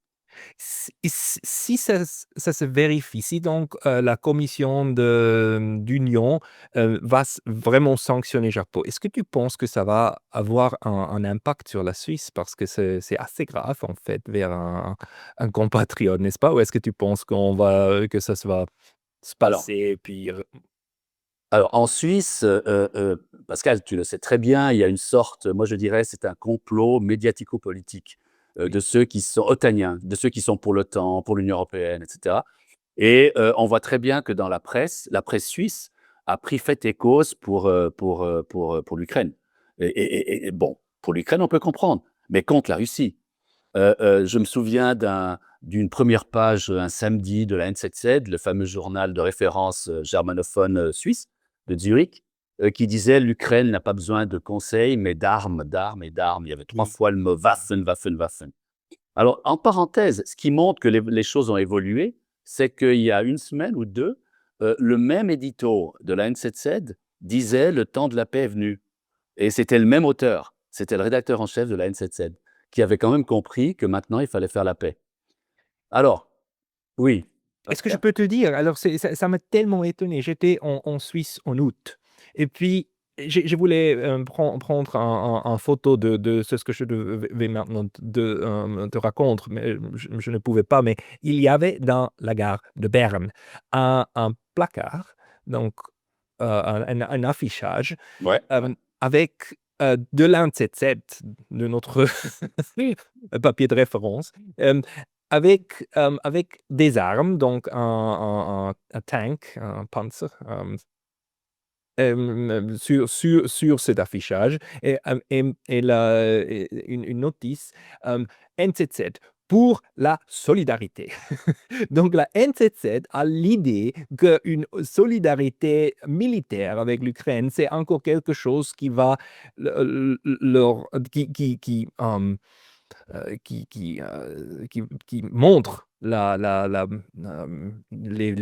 Speaker 1: Si ça se vérifie, si donc la commission d'union va vraiment sanctionner Japon, est-ce que tu penses que ça va avoir un impact sur la Suisse? Parce que c'est assez grave en fait vers un compatriote, n'est-ce pas? Ou est-ce que tu penses que ça se va se
Speaker 2: Alors,
Speaker 1: passer, puis
Speaker 2: alors en Suisse, Pascal, tu le sais très bien, il y a une sorte, moi je dirais, c'est un complot médiatico-politique
Speaker 1: oui.
Speaker 2: de ceux qui sont otaniens, de ceux qui sont pour l'OTAN, pour l'Union européenne, etc. Et on voit très bien que dans la presse suisse a pris fait et cause pour l'Ukraine. Et bon, pour l'Ukraine, on peut comprendre, mais contre la Russie. Je me souviens d'une première page, un samedi de la NZZ, le fameux journal de référence, germanophone, suisse, de Zurich, qui disait: «L'Ukraine n'a pas besoin de conseils, mais d'armes, d'armes et d'armes». Il y avait 3
Speaker 1: Oui.
Speaker 2: fois le mot Waffen, Waffen, Waffen. Alors, en parenthèse, ce qui montre que les choses ont évolué, c'est qu'il y a une semaine ou 2, le même édito de la NZZ disait: «Le temps de la paix est venu», et c'était le même auteur, c'était le rédacteur en chef de la NZZ, qui avait quand même compris que maintenant il fallait faire la paix. Alors oui,
Speaker 1: Est-ce que je
Speaker 2: Pascal?
Speaker 1: peux te dire, alors ça m'a tellement étonné. J'étais en Suisse en août et puis je voulais, prendre un photo de ce que je vais maintenant te raconter, mais je ne pouvais pas. Mais il y avait dans la gare de Berne un placard, donc un affichage,
Speaker 2: Ouais, ouais.
Speaker 1: avec, de l'ANZZ, de notre papier de référence, avec des armes, donc un tank, un Panzer, sur cet affichage et une notice NZZ pour la solidarité. Donc la NZZ a l'idée qu'une solidarité militaire avec l'Ukraine, c'est encore quelque chose qui va leur, qui montre les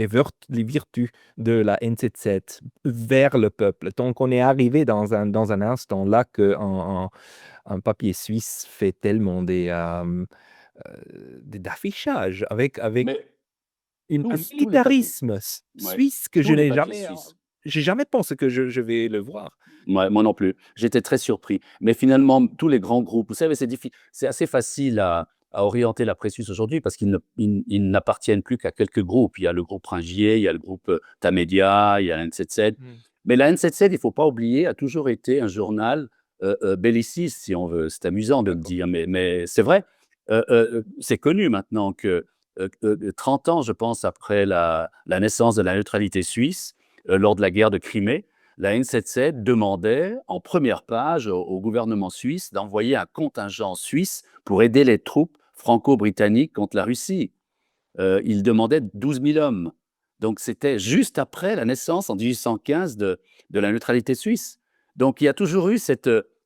Speaker 1: vertus de la NZZ vers le peuple. Donc, on est arrivé dans un instant là un papier suisse fait tellement d'affichage avec
Speaker 2: Mais
Speaker 1: un
Speaker 2: tous les papiers,
Speaker 1: militarisme
Speaker 2: ouais,
Speaker 1: suisse que je
Speaker 2: tous les
Speaker 1: n'ai
Speaker 2: papiers
Speaker 1: jamais,
Speaker 2: suisses.
Speaker 1: j'ai jamais pensé que je vais le voir.
Speaker 2: Ouais, moi non plus. J'étais très surpris. Mais finalement, tous les grands groupes, vous savez, c'est assez facile à orienter la presse suisse aujourd'hui parce qu'ils n'appartiennent plus qu'à quelques groupes. Il y a le groupe Ringier, il y a le groupe Tamedia, il y a la NZZ.
Speaker 1: Mm.
Speaker 2: Mais la NZZ, il ne faut pas oublier, a toujours été un journal belliciste, si on veut. C'est amusant de le
Speaker 1: D'accord.
Speaker 2: dire, mais c'est vrai. C'est connu maintenant que 30 ans, je pense, après la naissance de la neutralité suisse, lors de la guerre de Crimée, la NZZ demandait en première page au gouvernement suisse d'envoyer un contingent suisse pour aider les troupes franco-britanniques contre la Russie. Il demandait 12 000 hommes. Donc c'était juste après la naissance en 1815 de la neutralité suisse. Donc il y a toujours eu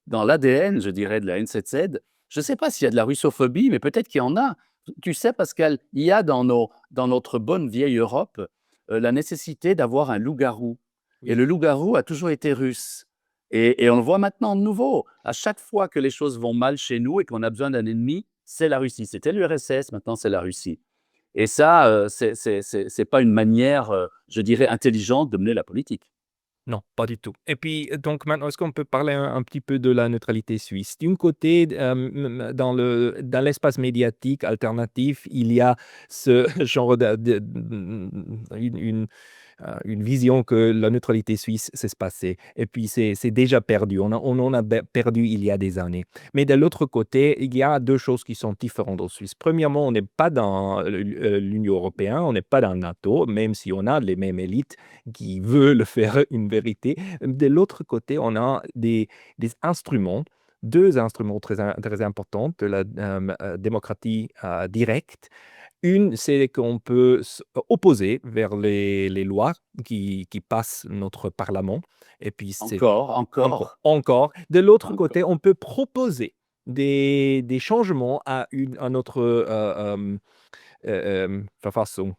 Speaker 2: dans l'ADN, je dirais, de la NZZ, je ne sais pas s'il y a de la russophobie, mais peut-être qu'il y en a. Tu sais, Pascal, il y a dans notre bonne vieille Europe la nécessité d'avoir un loup-garou. Et
Speaker 1: Oui.
Speaker 2: le loup-garou a toujours été russe. Et on le voit maintenant de nouveau. À chaque fois que les choses vont mal chez nous et qu'on a besoin d'un ennemi, c'est la Russie. C'était l'URSS, maintenant c'est la Russie. Et ça, c'est pas une manière, je dirais, intelligente de mener la politique.
Speaker 1: Non, pas du tout. Et puis, donc maintenant, est-ce qu'on peut parler un petit peu de la neutralité suisse? D'un côté, dans l'espace médiatique alternatif, il y a ce genre une vision que la neutralité suisse, c'est se passer. Et puis, c'est déjà perdu. On en a perdu il y a des années. Mais de l'autre côté, il y a deux choses qui sont différentes en Suisse. Premièrement, on n'est pas dans l'Union européenne, on n'est pas dans NATO, même si on a les mêmes élites qui veulent faire une vérité. De l'autre côté, on a des instruments, deux instruments très importants de la démocratie directe. Une, c'est qu'on peut opposer vers les lois qui passent notre Parlement. Et puis, c'est
Speaker 2: Encore, encore,
Speaker 1: encore. De l'autre
Speaker 2: encore.
Speaker 1: côté, on peut proposer des changements à notre façon,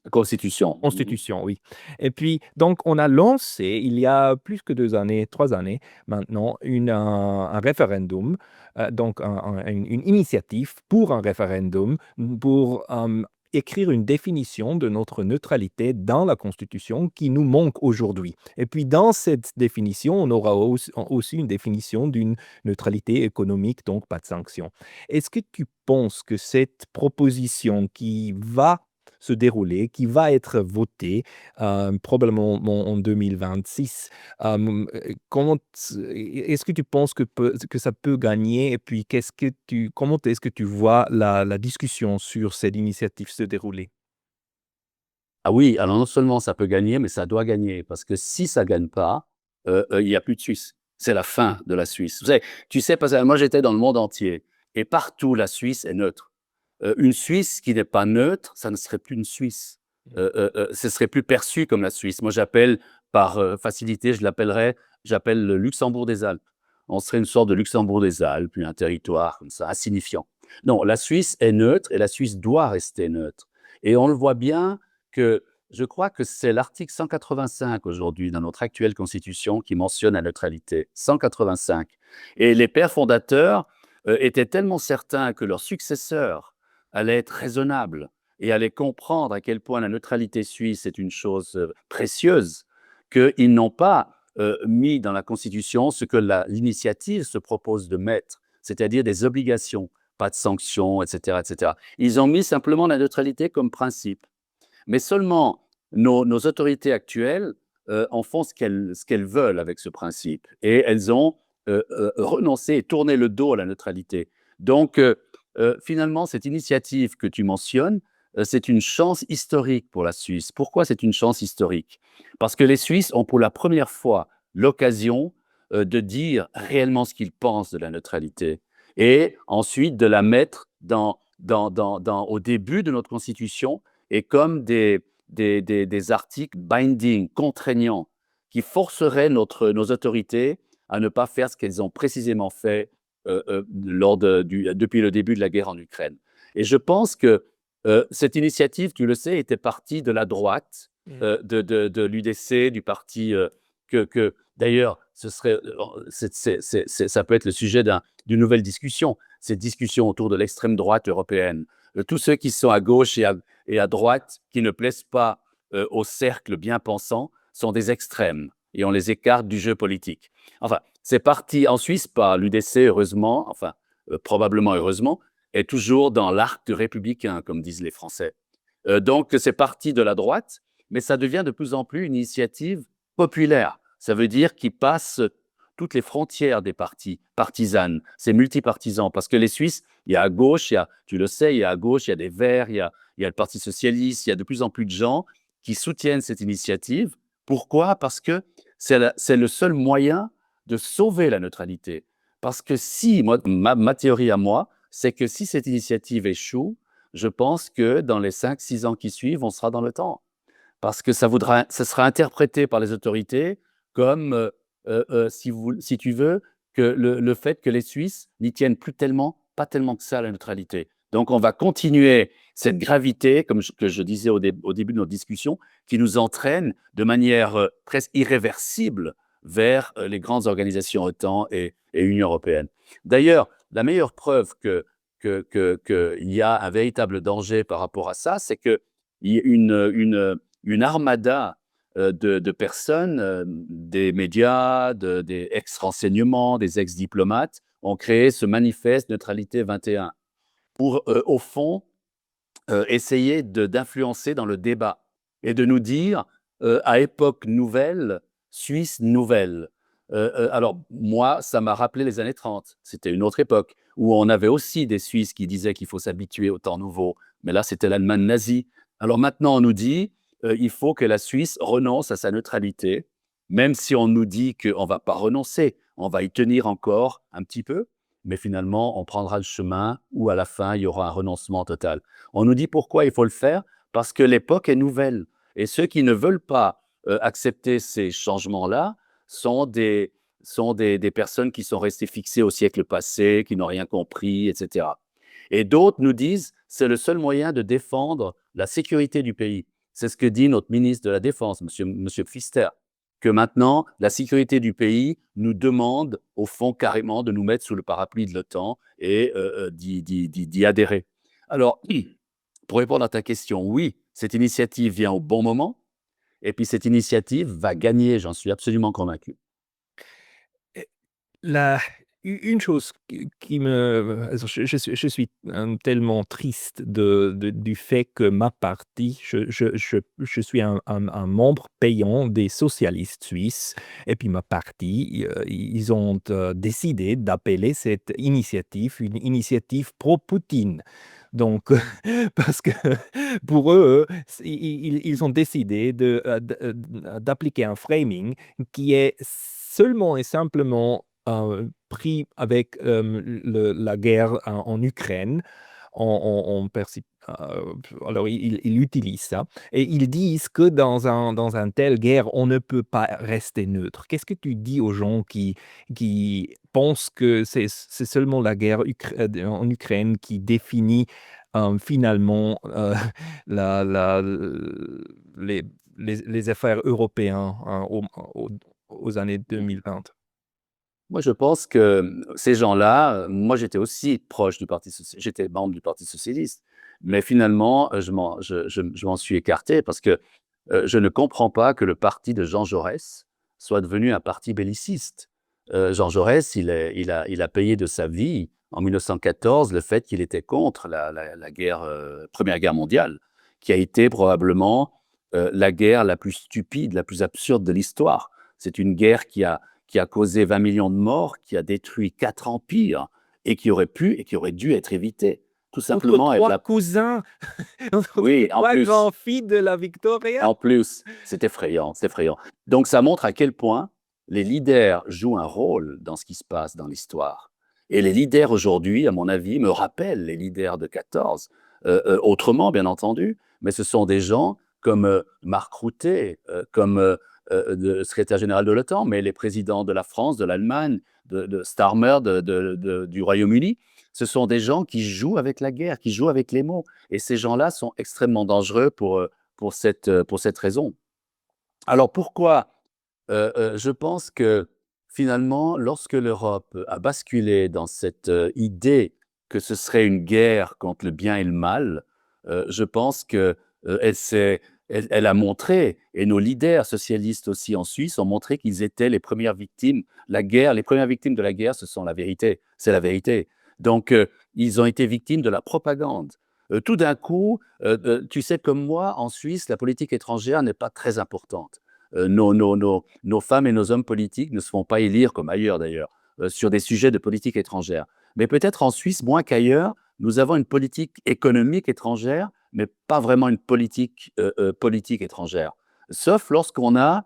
Speaker 2: Mmh. Constitution. Mmh.
Speaker 1: constitution, oui. Et puis, donc, on a lancé, il y a plus que 2 années, 3 années maintenant, un référendum, donc une initiative pour un référendum, pour écrire une définition de notre neutralité dans la Constitution qui nous manque aujourd'hui. Et puis, dans cette définition, on aura aussi une définition d'une neutralité économique, donc pas de sanctions. Est-ce que tu penses que cette proposition qui va se dérouler, qui va être voté probablement en 2026. Est-ce que tu penses que ça peut gagner? Et puis, comment est-ce que tu vois la discussion sur cette initiative se dérouler?
Speaker 2: Ah oui, alors non seulement ça peut gagner, mais ça doit gagner parce que si ça gagne pas, il y a plus de Suisse. C'est la fin de la Suisse. Vous savez, tu sais, parce que moi j'étais dans le monde entier et partout la Suisse est neutre. Une Suisse qui n'est pas neutre, ça ne serait plus une Suisse. Ce serait plus perçu comme la Suisse. Moi j'appelle par, facilité, j'appelle le Luxembourg des Alpes. On serait une sorte de Luxembourg des Alpes, puis un territoire comme ça, insignifiant. Non, la Suisse est neutre et la Suisse doit rester neutre et on le voit bien que je crois que c'est l'article 185 aujourd'hui dans notre actuelle constitution qui mentionne la neutralité. 185. Et les pères fondateurs étaient tellement certains que leurs successeurs allaient être raisonnables et allaient comprendre à quel point la neutralité suisse est une chose précieuse, qu'ils n'ont pas mis dans la constitution ce que l'initiative se propose de mettre, c'est-à-dire des obligations, pas de sanctions, etc., etc. Ils ont mis simplement la neutralité comme principe. Mais seulement nos autorités actuelles en font ce qu'elles veulent avec ce principe. Et elles ont renoncé et tourné le dos à la neutralité. Donc, finalement, cette initiative que tu mentionnes, c'est une chance historique pour la Suisse. Pourquoi c'est une chance historique? Parce que les Suisses ont pour la première fois l'occasion de dire réellement ce qu'ils pensent de la neutralité et ensuite de la mettre au début de notre Constitution et comme des articles binding, contraignants, qui forceraient nos autorités à ne pas faire ce qu'elles ont précisément fait depuis le début de la guerre en Ukraine. Et je pense que cette initiative, tu le sais, était partie de la droite, de l'UDC, du parti d'ailleurs, ça peut être le sujet d'une nouvelle discussion, cette discussion autour de l'extrême droite européenne. Tous ceux qui sont à gauche et à droite, qui ne plaisent pas au cercle bien pensant, sont des extrêmes et on les écarte du jeu politique. Enfin, c'est parti en Suisse par l'UDC, heureusement, enfin, probablement heureusement, est toujours dans l'arc républicain, comme disent les Français. Donc, c'est parti de la droite, mais ça devient de plus en plus une initiative populaire. Ça veut dire qu'il passe toutes les frontières des partis partisanes. C'est multipartisan parce que les Suisses, il y a à gauche, tu le sais, il y a à gauche, il y a des Verts, il y a le Parti socialiste, il y a de plus en plus de gens qui soutiennent cette initiative. Pourquoi? Parce que c'est le seul moyen de sauver la neutralité. Parce que si, ma théorie à moi, c'est que si cette initiative échoue, je pense que dans les 5-6 ans qui suivent, on sera dans le temps. Parce que ça sera interprété par les autorités comme, si tu veux, que le fait que les Suisses n'y tiennent plus tellement, pas tellement que ça à la neutralité. Donc on va continuer cette gravité, que je disais au début de notre discussion, qui nous entraîne de manière presque irréversible vers les grandes organisations OTAN et Union européenne. D'ailleurs, la meilleure preuve qu'il y a un véritable danger par rapport à ça, c'est qu'il y a une armada de personnes, des médias, des ex-renseignements, des ex-diplomates, ont créé ce manifeste Neutralité 21 pour, au fond, essayer d'influencer dans le débat et de nous dire, à époque nouvelle, Suisse nouvelle. Alors moi, ça m'a rappelé les années 30. C'était une autre époque où on avait aussi des Suisses qui disaient qu'il faut s'habituer au temps nouveau, mais là, c'était l'Allemagne nazie. Alors maintenant, on nous dit, il faut que la Suisse renonce à sa neutralité, même si on nous dit qu'on ne va pas renoncer, on va y tenir encore un petit peu, mais finalement, on prendra le chemin où à la fin, il y aura un renoncement total. On nous dit pourquoi il faut le faire, parce que l'époque est nouvelle. Et ceux qui ne veulent pas accepter ces changements-là sont des personnes qui sont restées fixées au siècle passé, qui n'ont rien compris, etc. Et d'autres nous disent c'est le seul moyen de défendre la sécurité du pays. C'est ce que dit notre ministre de la Défense, monsieur Pfister, que maintenant, la sécurité du pays nous demande, au fond, carrément, de nous mettre sous le parapluie de l'OTAN et d'y adhérer. Alors, pour répondre à ta question, oui, cette initiative vient au bon moment, et puis cette initiative va gagner, j'en suis absolument convaincu.
Speaker 1: Et la une chose qui me also je suis, tellement triste du fait que ma partie, je suis un membre payant des socialistes suisses et puis ma partie, ils ont, décidé d'appeler cette initiative une initiative pro-Poutine. Donc parce que pour eux, ils ont décidé d'appliquer un framing qui est seulement et simplement pris avec la guerre en Ukraine. Alors, ils utilisent ça et ils disent que dans un telle guerre, on ne peut pas rester neutre. Qu'est-ce que tu dis aux gens qui pensent que c'est seulement la guerre en Ukraine qui définit finalement les, les affaires européennes aux années 2020?
Speaker 2: Moi, je pense que ces gens-là, moi, j'étais aussi proche du Parti socialiste, j'étais membre du Parti socialiste, mais finalement, je m'en suis écarté parce que je ne comprends pas que le parti de Jean Jaurès soit devenu un parti belliciste. Jean Jaurès, il a payé de sa vie en 1914 le fait qu'il était contre la guerre, Première Guerre mondiale, qui a été probablement la guerre la plus stupide, la plus absurde de l'histoire. C'est une guerre qui a causé 20 millions de morts, qui a détruit 4 empires et qui aurait pu et qui aurait dû être évitée. tout
Speaker 1: Entre
Speaker 2: simplement être
Speaker 1: 3
Speaker 2: la...
Speaker 1: cousins, entre
Speaker 2: Oui,
Speaker 1: 3 grands-filles de la Victoria.
Speaker 2: en plus, c'est effrayant, c'est effrayant. Donc ça montre à quel point les leaders jouent un rôle dans ce qui se passe dans l'histoire. Et les leaders aujourd'hui, à mon avis, me rappellent les leaders de 14, autrement bien entendu, mais ce sont des gens comme Mark Rutte, comme le secrétaire général de l'OTAN, mais les présidents de la France, de l'Allemagne, de Starmer du Royaume-Uni. Ce sont des gens qui jouent avec la guerre, qui jouent avec les mots. Et ces gens-là sont extrêmement dangereux pour cette raison. Alors pourquoi je pense que finalement, lorsque l'Europe a basculé dans cette idée que ce serait une guerre contre le bien et le mal, je pense que elle a montré, et nos leaders socialistes aussi en Suisse ont montré qu'ils étaient les premières victimes. Les premières victimes de la guerre, ce sont la vérité, c'est la vérité. Donc, ils ont été victimes de la propagande. Tout d'un coup, tu sais comme moi, en Suisse, la politique étrangère n'est pas très importante. Nos femmes et nos hommes politiques ne se font pas élire, comme ailleurs d'ailleurs, sur des sujets de politique étrangère. Mais peut-être en Suisse, moins qu'ailleurs, nous avons une politique économique étrangère, mais pas vraiment une politique étrangère. Sauf lorsqu'on a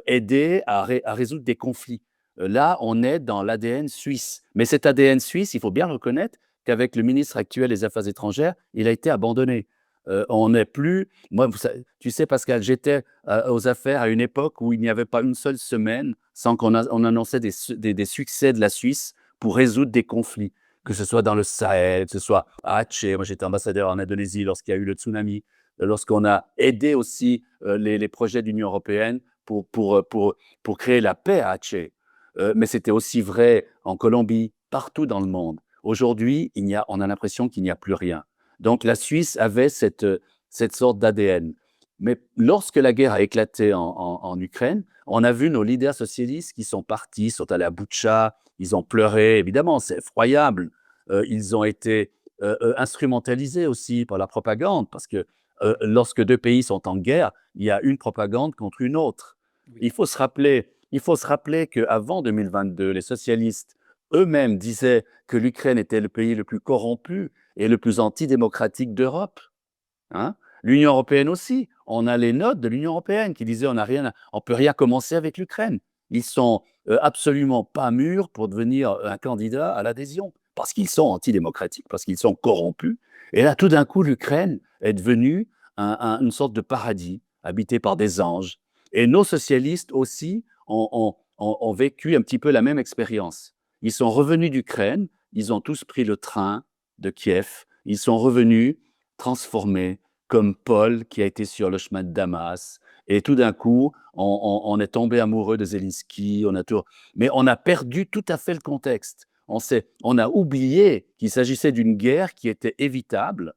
Speaker 2: aidé à résoudre des conflits. Là, on est dans l'ADN suisse. Mais cet ADN suisse, il faut bien reconnaître qu'avec le ministre actuel des Affaires étrangères, il a été abandonné. On n'est plus... Moi, tu sais, Pascal, j'étais aux affaires à une époque où il n'y avait pas une seule semaine sans on annonçait des succès de la Suisse pour résoudre des conflits, que ce soit dans le Sahel, que ce soit à Aceh. Moi, j'étais ambassadeur en Indonésie lorsqu'il y a eu le tsunami, lorsqu'on a aidé aussi les projets de l'Union européenne pour créer la paix à Aceh. Mais c'était aussi vrai en Colombie, partout dans le monde. Aujourd'hui, on a l'impression qu'il n'y a plus rien. Donc la Suisse avait cette sorte d'ADN. Mais lorsque la guerre a éclaté en Ukraine, on a vu nos leaders socialistes qui sont partis, sont allés à Boutcha, ils ont pleuré, évidemment, c'est effroyable. Ils ont été instrumentalisés aussi par la propagande, parce que lorsque deux pays sont en guerre, il y a une propagande contre une autre.
Speaker 1: Oui.
Speaker 2: Il faut se rappeler qu'avant 2022, les socialistes eux-mêmes disaient que l'Ukraine était le pays le plus corrompu et le plus antidémocratique d'Europe. Hein. L'Union européenne aussi. On a les notes de l'Union européenne qui disaient on ne peut rien commencer avec l'Ukraine. Ils sont absolument pas mûrs pour devenir un candidat à l'adhésion parce qu'ils sont antidémocratiques, parce qu'ils sont corrompus. Et là, tout d'un coup, l'Ukraine est devenue une sorte de paradis habité par des anges. Et nos socialistes aussi ont vécu un petit peu la même expérience. Ils sont revenus d'Ukraine, ils ont tous pris le train de Kiev, ils sont revenus transformés, comme Paul qui a été sur le chemin de Damas. Et tout d'un coup, on est tombé amoureux de Zelensky, mais on a perdu tout à fait le contexte. On a oublié qu'il s'agissait d'une guerre qui était évitable.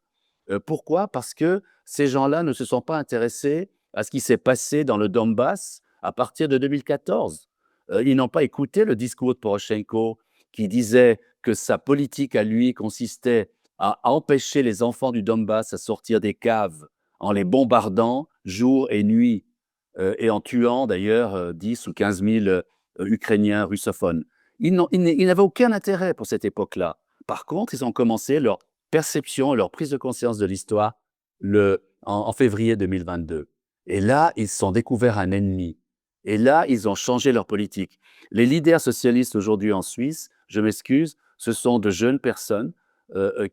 Speaker 2: Pourquoi? Parce que ces gens-là ne se sont pas intéressés à ce qui s'est passé dans le Donbass à partir de 2014. Ils n'ont pas écouté le discours de Poroshenko qui disait que sa politique à lui consistait à empêcher les enfants du Donbass à sortir des caves en les bombardant jour et nuit et en tuant d'ailleurs 10 ou 15 000 Ukrainiens russophones. Ils n'avaient aucun intérêt pour cette époque-là. Par contre, ils ont commencé leur perception, leur prise de conscience de l'histoire en février 2022. Et là, ils se sont découverts un ennemi. Et là, ils ont changé leur politique. Les leaders socialistes aujourd'hui en Suisse, je m'excuse, ce sont de jeunes personnes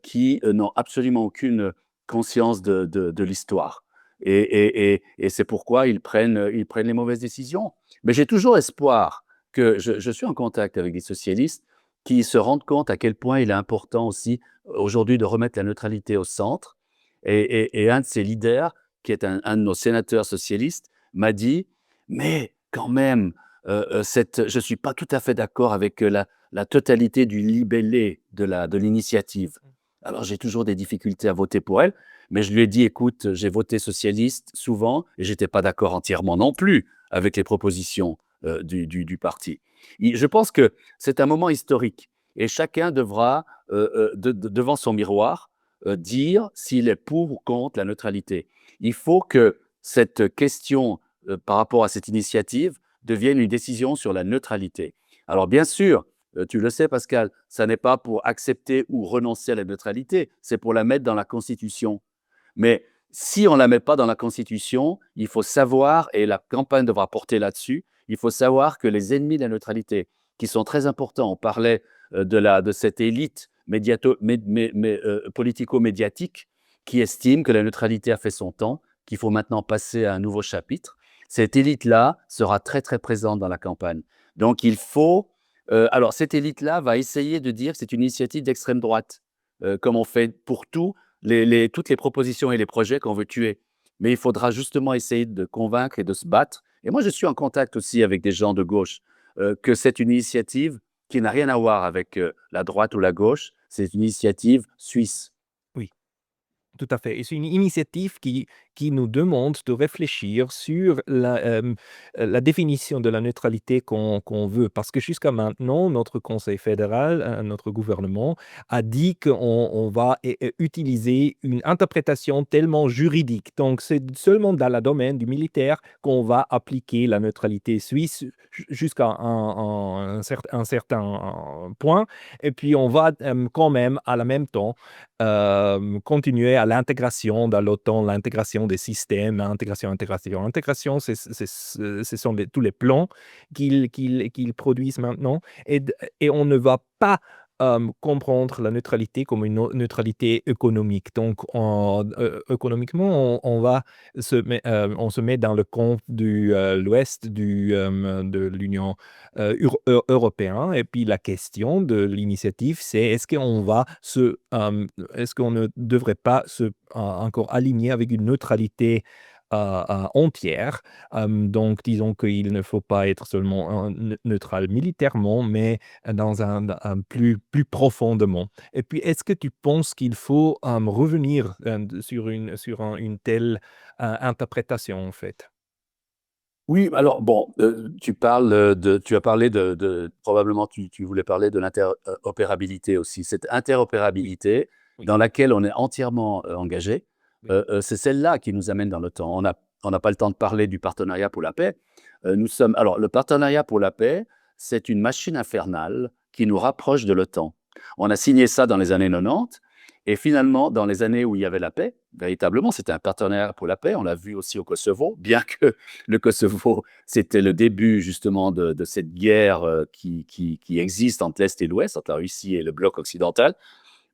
Speaker 2: qui n'ont absolument aucune conscience de l'histoire. Et c'est pourquoi ils prennent les mauvaises décisions. Mais j'ai toujours espoir que je suis en contact avec des socialistes qui se rendent compte à quel point il est important aussi aujourd'hui de remettre la neutralité au centre. Et un de ces leaders, qui est un de nos sénateurs socialistes, m'a dit, mais quand même, je ne suis pas tout à fait d'accord avec la totalité du libellé de l'initiative. Alors j'ai toujours des difficultés à voter pour elle, mais je lui ai dit, écoute, j'ai voté socialiste souvent et j'étais pas d'accord entièrement non plus avec les propositions du parti. Je pense que c'est un moment historique et chacun devra, devant son miroir, dire s'il est pour ou contre la neutralité. Il faut que cette question par rapport à cette initiative devienne une décision sur la neutralité. Alors bien sûr, Tu le sais, Pascal, ça n'est pas pour accepter ou renoncer à la neutralité, c'est pour la mettre dans la Constitution. Mais si on ne la met pas dans la Constitution, il faut savoir, et la campagne devra porter là-dessus, il faut savoir que les ennemis de la neutralité, qui sont très importants, on parlait de cette élite politico-médiatique qui estime que la neutralité a fait son temps, qu'il faut maintenant passer à un nouveau chapitre. Cette élite-là sera très, très présente dans la campagne. Donc, il faut... alors, cette élite-là va essayer de dire que c'est une initiative d'extrême droite, comme on fait pour tout, toutes les propositions et les projets qu'on veut tuer. Mais il faudra justement essayer de convaincre et de se battre. Et moi, je suis en contact aussi avec des gens de gauche, que c'est une initiative qui n'a rien à voir avec la droite ou la gauche. C'est une initiative suisse.
Speaker 1: Oui. Tout à fait. Et c'est une initiative qui nous demande de réfléchir sur la définition de la neutralité qu'on veut. Parce que jusqu'à maintenant, notre Conseil fédéral, notre gouvernement, a dit qu'on va utiliser une interprétation tellement juridique. Donc, c'est seulement dans le domaine du militaire qu'on va appliquer la neutralité suisse jusqu'à un certain point. Et puis, on va quand même, à la même temps, continuer à l'intégration dans l'OTAN, l'intégration des systèmes, intégration. Ce sont tous les plans qu'ils produisent maintenant. Et on ne va pas comprendre la neutralité comme une neutralité économique. Donc, économiquement, on se met dans le camp de l'Ouest de l'Union européenne. Et puis, la question de l'initiative, c'est est-ce qu'on ne devrait pas se encore aligner avec une neutralité entière. Donc, disons qu'il ne faut pas être seulement neutral militairement, mais dans plus profondément. Et puis, est-ce que tu penses qu'il faut revenir sur une telle interprétation, en fait?
Speaker 2: Oui, alors bon, tu as parlé probablement tu voulais parler de l'interopérabilité aussi. Cette
Speaker 1: Oui,
Speaker 2: interopérabilité
Speaker 1: oui,
Speaker 2: dans laquelle on est entièrement engagé,
Speaker 1: oui.
Speaker 2: c'est celle-là qui nous amène dans l'OTAN. On n'a pas le temps de parler du partenariat pour la paix. Alors, le partenariat pour la paix, c'est une machine infernale qui nous rapproche de l'OTAN. On a signé ça dans les années 90 et finalement, dans les années où il y avait la paix, véritablement, c'était un partenariat pour la paix. On l'a vu aussi au Kosovo, bien que le Kosovo, c'était le début justement de cette guerre qui existe entre l'Est et l'Ouest, entre la Russie et le bloc occidental.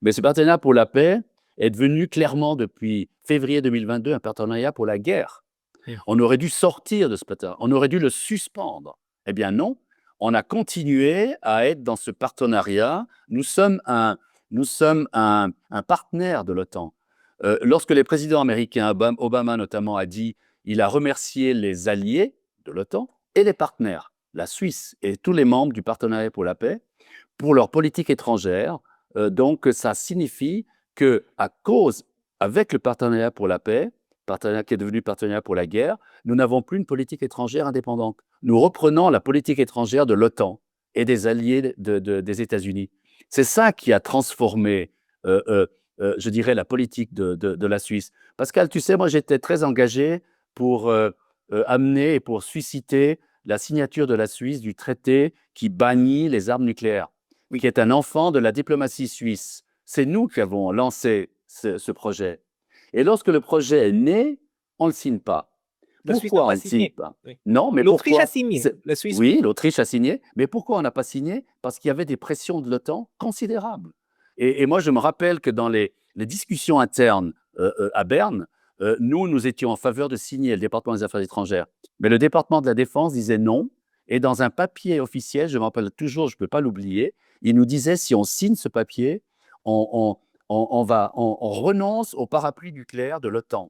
Speaker 2: Mais ce partenariat pour la paix est devenu clairement, depuis février 2022, un partenariat pour la guerre.
Speaker 1: Oui.
Speaker 2: On aurait dû sortir de ce partenariat, on aurait dû le suspendre. Eh bien non, on a continué à être dans ce partenariat. Nous sommes un partenaire de l'OTAN. Lorsque le président américain, Obama notamment, a dit, il a remercié les alliés de l'OTAN et les partenaires, la Suisse et tous les membres du partenariat pour la paix, pour leur politique étrangère. Donc, ça signifie que, à cause, avec le partenariat pour la paix, partenariat qui est devenu partenariat pour la guerre, nous n'avons plus une politique étrangère indépendante. Nous reprenons la politique étrangère de l'OTAN et des alliés des États-Unis. C'est ça qui a transformé, je dirais, la politique de la Suisse. Pascal, tu sais, moi, j'étais très engagé pour amener et pour susciter la signature de la Suisse du traité qui bannit les armes nucléaires,
Speaker 1: Oui.
Speaker 2: qui est un enfant de la diplomatie suisse. C'est nous qui avons lancé ce projet. Et lorsque le projet est né, on ne le signe pas.
Speaker 1: La Suisse n'a
Speaker 2: Pourquoi
Speaker 1: pas
Speaker 2: on ne signe
Speaker 1: signé.
Speaker 2: pas?
Speaker 1: Oui.
Speaker 2: Non, mais
Speaker 1: L'Autriche a
Speaker 2: pourquoi?
Speaker 1: signé. La Suisse,
Speaker 2: Oui, l'Autriche a signé, mais pourquoi on n'a pas signé? Parce qu'il y avait des pressions de l'OTAN considérables. Et moi, je me rappelle que dans les discussions internes à Berne, nous étions en faveur de signer le département des Affaires étrangères. Mais le département de la Défense disait non. Et dans un papier officiel, je me rappelle toujours, je ne peux pas l'oublier, il nous disait, si on signe ce papier, on, on renonce au parapluie nucléaire de l'OTAN.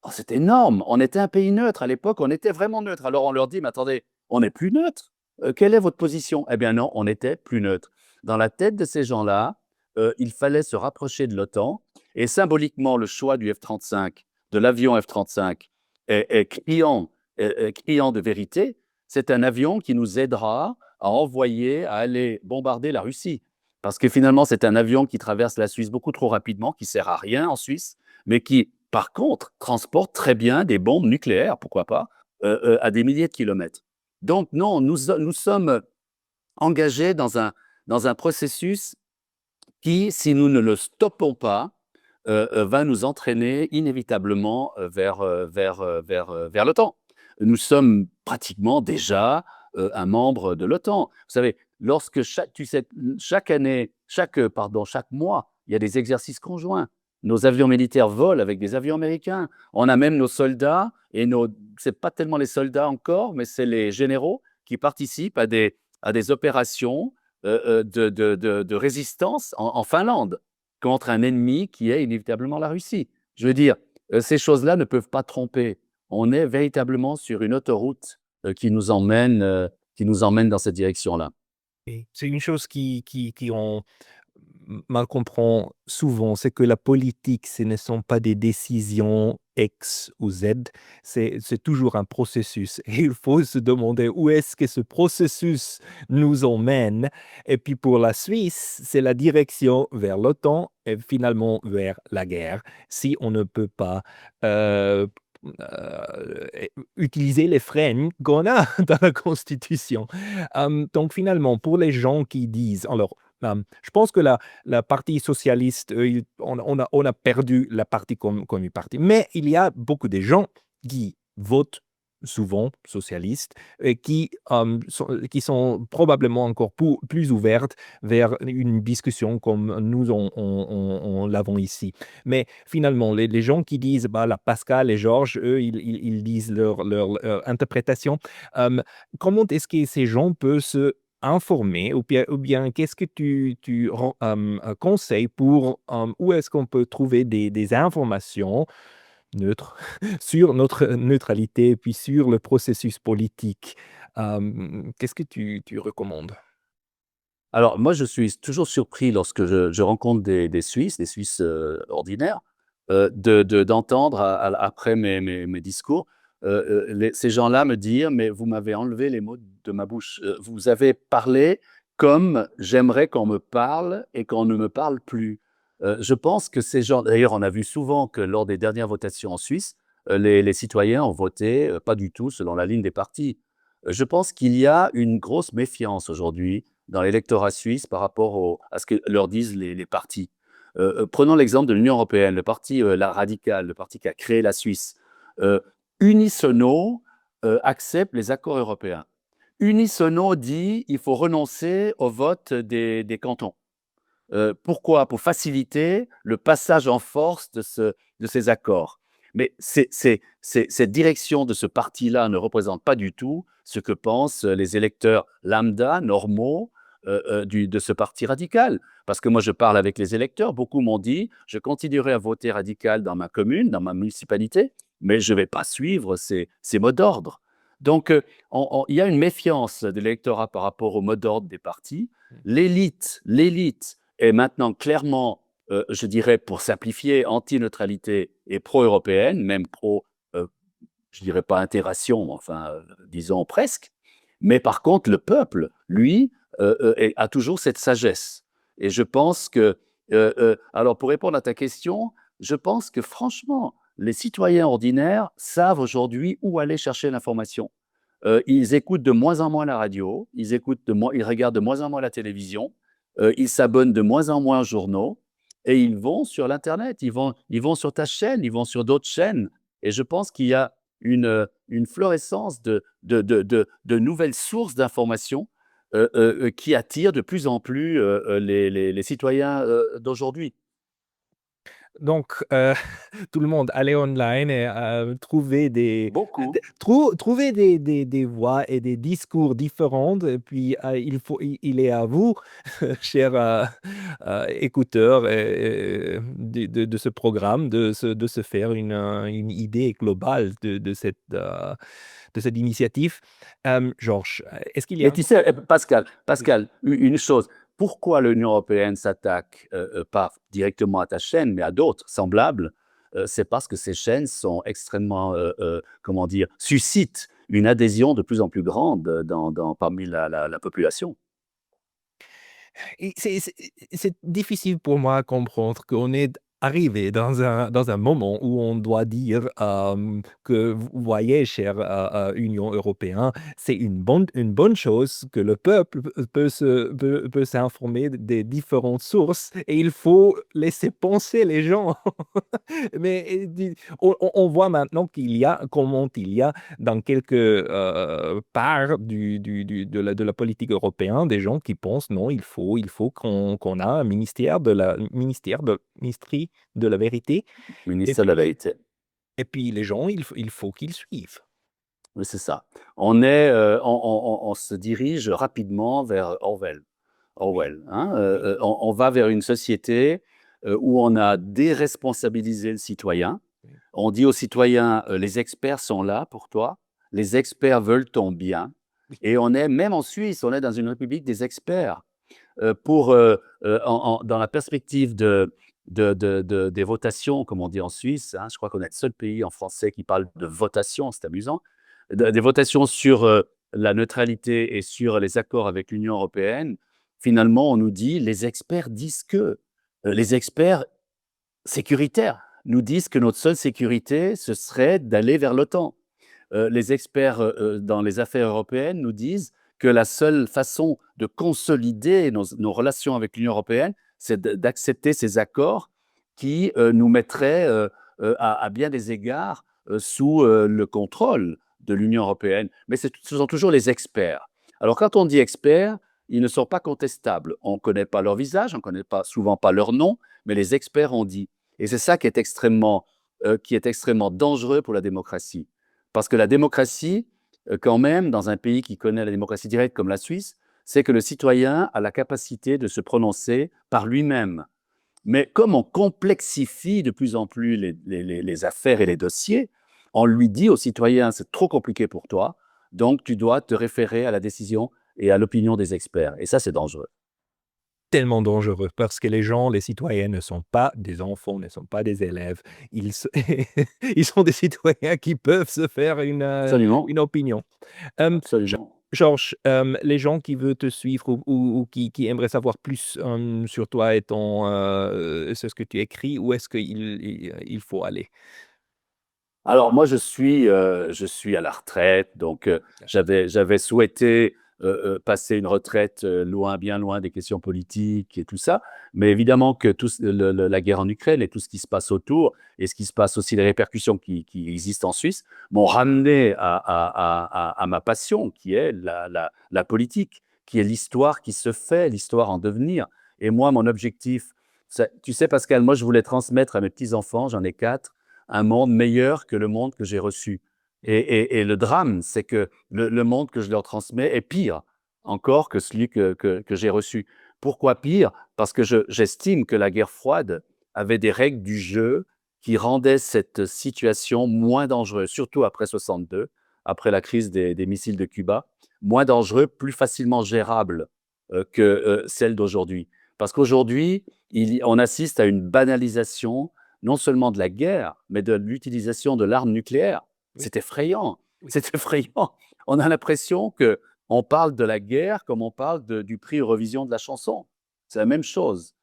Speaker 2: Oh, c'est énorme. On était un pays neutre. À l'époque, on était vraiment neutre. Alors on leur dit, mais attendez, on n'est plus neutre. Quelle est votre position? Eh bien non, on n'était plus neutre. Dans la tête de ces gens-là, il fallait se rapprocher de l'OTAN. Et symboliquement, le choix du F-35, de l'avion F-35, est criant de vérité. C'est un avion qui nous aidera à envoyer, à aller bombarder la Russie. Parce que finalement, c'est un avion qui traverse la Suisse beaucoup trop rapidement, qui sert à rien en Suisse, mais qui, par contre, transporte très bien des bombes nucléaires, pourquoi pas, à des milliers de kilomètres. Donc non, nous sommes engagés dans un processus qui, si nous ne le stoppons pas, va nous entraîner inévitablement vers l'OTAN. Nous sommes pratiquement déjà un membre de l'OTAN. Vous savez, lorsque chaque année, chaque mois, il y a des exercices conjoints. Nos avions militaires volent avec des avions américains. On a même nos soldats, et c'est pas tellement les soldats encore, mais c'est les généraux qui participent à des opérations de résistance en Finlande contre un ennemi qui est inévitablement la Russie. Je veux dire, ces choses-là ne peuvent pas tromper. On est véritablement sur une autoroute qui nous emmène dans cette direction-là.
Speaker 1: Et c'est une chose qui mal comprend souvent, c'est que la politique, ce ne sont pas des décisions X ou Z, c'est toujours un processus. Et il faut se demander où est-ce que ce processus nous emmène. Et puis pour la Suisse, c'est la direction vers l'OTAN et finalement vers la guerre, si on ne peut pas utiliser les freins qu'on a dans la Constitution. Donc finalement, pour les gens qui disent, alors, je pense que la partie socialiste, on a perdu la partie comme une partie. Mais il y a beaucoup de gens qui votent souvent socialistes et qui sont probablement encore plus ouvertes vers une discussion comme nous on l'avons ici. Mais finalement, les gens qui disent, bah, la Pascal et Georges, eux, ils disent leur interprétation. Euh, Comment est-ce que ces gens peuvent se informer ou bien qu'est-ce que tu conseilles pour où est-ce qu'on peut trouver des informations neutres sur notre neutralité, puis sur le processus politique? Qu'est-ce que tu recommandes?
Speaker 2: Alors moi, je suis toujours surpris lorsque je rencontre des Suisses, ordinaires, d'entendre après mes discours, ces gens-là me dire: «Mais vous m'avez enlevé les mots de ma bouche. Vous avez parlé comme j'aimerais qu'on me parle et qu'on ne me parle plus». Je pense que ces gens, d'ailleurs, on a vu souvent que lors des dernières votations en Suisse, les citoyens ont voté, pas du tout selon la ligne des partis. Je pense qu'il y a une grosse méfiance aujourd'hui dans l'électorat suisse par rapport à ce que leur disent les partis. Prenons l'exemple de l'Union européenne, le parti la radical, le parti qui a créé la Suisse. Euh, Unisono accepte les accords européens. Unisono dit il faut renoncer au vote des cantons. Pourquoi? Pour faciliter le passage en force de ces accords. Mais cette direction de ce parti-là ne représente pas du tout ce que pensent les électeurs lambda, normaux, de ce parti radical. Parce que moi, je parle avec les électeurs, beaucoup m'ont dit, je continuerai à voter radical dans ma commune, dans ma municipalité, mais je ne vais pas suivre ces mots d'ordre. Donc, il y a une méfiance de l'électorat par rapport aux mots d'ordre des partis. L'élite est maintenant clairement, je dirais, pour simplifier, anti-neutralité et pro-européenne, même je dirais pas intégration, mais enfin, disons presque. Mais par contre, le peuple, lui, a toujours cette sagesse. Et je pense que, alors pour répondre à ta question, je pense que franchement, les citoyens ordinaires savent aujourd'hui où aller chercher l'information. Ils écoutent de moins en moins la radio, ils regardent de moins en moins la télévision, ils s'abonnent de moins en moins aux journaux et ils vont sur l'internet, ils vont sur ta chaîne, ils vont sur d'autres chaînes et je pense qu'il y a une florescence de nouvelles sources d'informations, qui attirent de plus en plus, les citoyens, d'aujourd'hui.
Speaker 1: Donc, tout le monde aller online et trouver
Speaker 2: Beaucoup.
Speaker 1: trouver des voix et des discours différents. Et puis, il est à vous, chers écouteurs de ce programme, de se faire une idée globale de cette initiative. Georges, est-ce qu'il y
Speaker 2: Mais
Speaker 1: a
Speaker 2: tu sais, Pascal,
Speaker 1: Oui.
Speaker 2: une chose, pourquoi l'Union européenne s'attaque pas directement à ta chaîne, mais à d'autres semblables? C'est parce que ces chaînes sont extrêmement, comment dire, suscitent une adhésion de plus en plus grande parmi la population.
Speaker 1: Et c'est difficile pour moi à comprendre qu'on est arriver dans un moment où on doit dire que, vous voyez, chère Union européenne, c'est une bonne chose que le peuple peut s'informer des différentes sources et il faut laisser penser les gens. Mais on voit maintenant comment il y a dans quelques parts de la politique européenne des gens qui pensent non, il faut qu'on a un ministère de la vérité. Et
Speaker 2: Ministère de la
Speaker 1: puis,
Speaker 2: vérité.
Speaker 1: et puis les gens, il faut qu'ils suivent.
Speaker 2: Oui, c'est ça. On se dirige rapidement vers Orwell.
Speaker 1: Oui,
Speaker 2: Orwell, hein,
Speaker 1: oui,
Speaker 2: on va vers une société où on a déresponsabilisé le citoyen.
Speaker 1: oui,
Speaker 2: On dit aux citoyens, les experts sont là pour toi, les experts veulent ton bien.
Speaker 1: oui.
Speaker 2: Et on est, même en Suisse, on est dans une république des experts. Dans la perspective des votations, comme on dit en Suisse, hein, je crois qu'on est le seul pays en français qui parle de votation, c'est amusant, des votations sur la neutralité et sur les accords avec l'Union européenne. Finalement, on nous dit, les experts disent que, les experts sécuritaires nous disent que notre seule sécurité, ce serait d'aller vers l'OTAN. Les experts dans les affaires européennes nous disent que la seule façon de consolider nos relations avec l'Union européenne, c'est d'accepter ces accords qui nous mettraient à bien des égards sous le contrôle de l'Union européenne. Mais ce sont toujours les experts. Alors quand on dit experts, ils ne sont pas contestables. On ne connaît pas leur visage, on ne connaît pas, souvent pas leur nom, mais les experts ont dit. Et c'est ça qui est extrêmement dangereux pour la démocratie. Parce que la démocratie, quand même, dans un pays qui connaît la démocratie directe comme la Suisse, c'est que le citoyen a la capacité de se prononcer par lui-même. Mais comme on complexifie de plus en plus les affaires et les dossiers, on lui dit au citoyen, c'est trop compliqué pour toi, donc tu dois te référer à la décision et à l'opinion des experts. Et ça, c'est dangereux.
Speaker 1: Tellement dangereux parce que les gens, les citoyens ne sont pas des enfants, ne sont pas des élèves. Ils sont des citoyens qui peuvent se faire
Speaker 2: Absolument,
Speaker 1: une opinion. Ge
Speaker 2: absolument.
Speaker 1: Georges, les gens qui veulent te suivre ou qui aimeraient savoir plus, sur toi et sur ce que tu écris, où est-ce qu'il faut aller?
Speaker 2: Alors moi, je suis à la retraite, donc j'avais souhaité passer une retraite loin, bien loin des questions politiques et tout ça. Mais évidemment que la guerre en Ukraine et tout ce qui se passe autour, et ce qui se passe aussi, les répercussions qui existent en Suisse, m'ont ramené à ma passion, qui est la politique, qui est l'histoire qui se fait, l'histoire en devenir. Et moi, mon objectif, tu sais, Pascal, moi, je voulais transmettre à mes petits-enfants, j'en ai 4, un monde meilleur que le monde que j'ai reçu. Et le drame, c'est que le monde que je leur transmets est pire encore que celui que j'ai reçu. Pourquoi pire? Parce que j'estime que la guerre froide avait des règles du jeu qui rendaient cette situation moins dangereuse, surtout après 62, après la crise des missiles de Cuba, moins dangereux, plus facilement gérable que celle d'aujourd'hui. Parce qu'aujourd'hui, on assiste à une banalisation non seulement de la guerre, mais de l'utilisation de l'arme nucléaire.
Speaker 1: Oui,
Speaker 2: C'est effrayant.
Speaker 1: oui.
Speaker 2: C'est effrayant. On a l'impression que on parle de la guerre comme on parle du prix Eurovision de la chanson. C'est la même chose.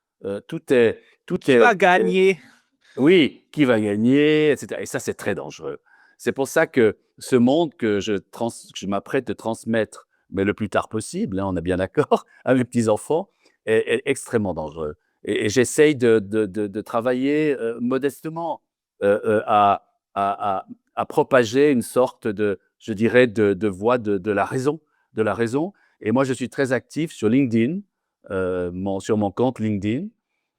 Speaker 2: Tout
Speaker 1: Qui
Speaker 2: est,
Speaker 1: va gagner?
Speaker 2: oui, qui va gagner, etc. Et ça, c'est très dangereux. C'est pour ça que ce monde que je m'apprête de transmettre, mais le plus tard possible, hein, on est bien d'accord, à mes petits-enfants, est extrêmement dangereux. Et j'essaye de travailler modestement à, à propager une sorte de, je dirais, de voie de la raison, de la raison. Et moi, je suis très actif sur LinkedIn, sur mon compte LinkedIn.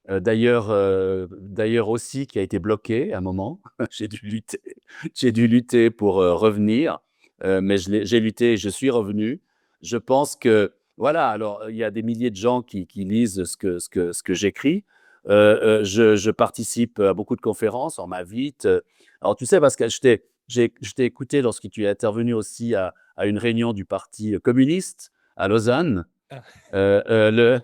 Speaker 2: D'ailleurs aussi qui a été bloqué à un moment. J'ai dû lutter pour revenir, mais j'ai lutté et je suis revenu. Je pense que, voilà, alors il y a des milliers de gens qui lisent ce que j'écris. Je participe à beaucoup de conférences, on m'invite. Alors tu sais, parce que je t'ai écouté lorsque tu es intervenu aussi à une réunion du Parti communiste à Lausanne.
Speaker 1: Ah,
Speaker 2: Le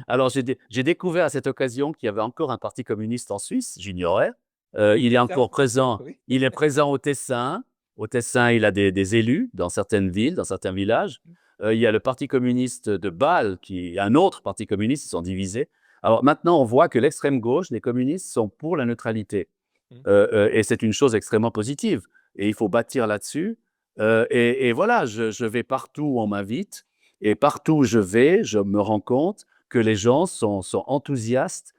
Speaker 2: Alors j'ai découvert à cette occasion qu'il y avait encore un parti communiste en Suisse, j'ignorais. Il est
Speaker 1: ça,
Speaker 2: encore présent,
Speaker 1: oui.
Speaker 2: il est présent au Tessin. Au Tessin, il a des élus dans certaines villes, dans certains villages. Il y a le parti communiste de Bâle, qui est un autre parti communiste, ils sont divisés. Alors maintenant, on voit que l'extrême gauche, les communistes, sont pour la neutralité.
Speaker 1: Mmh.
Speaker 2: Et c'est une chose extrêmement positive. Et il faut bâtir là-dessus. Et voilà, je vais partout où on m'invite. Et partout où je vais, je me rends compte que les gens sont enthousiastes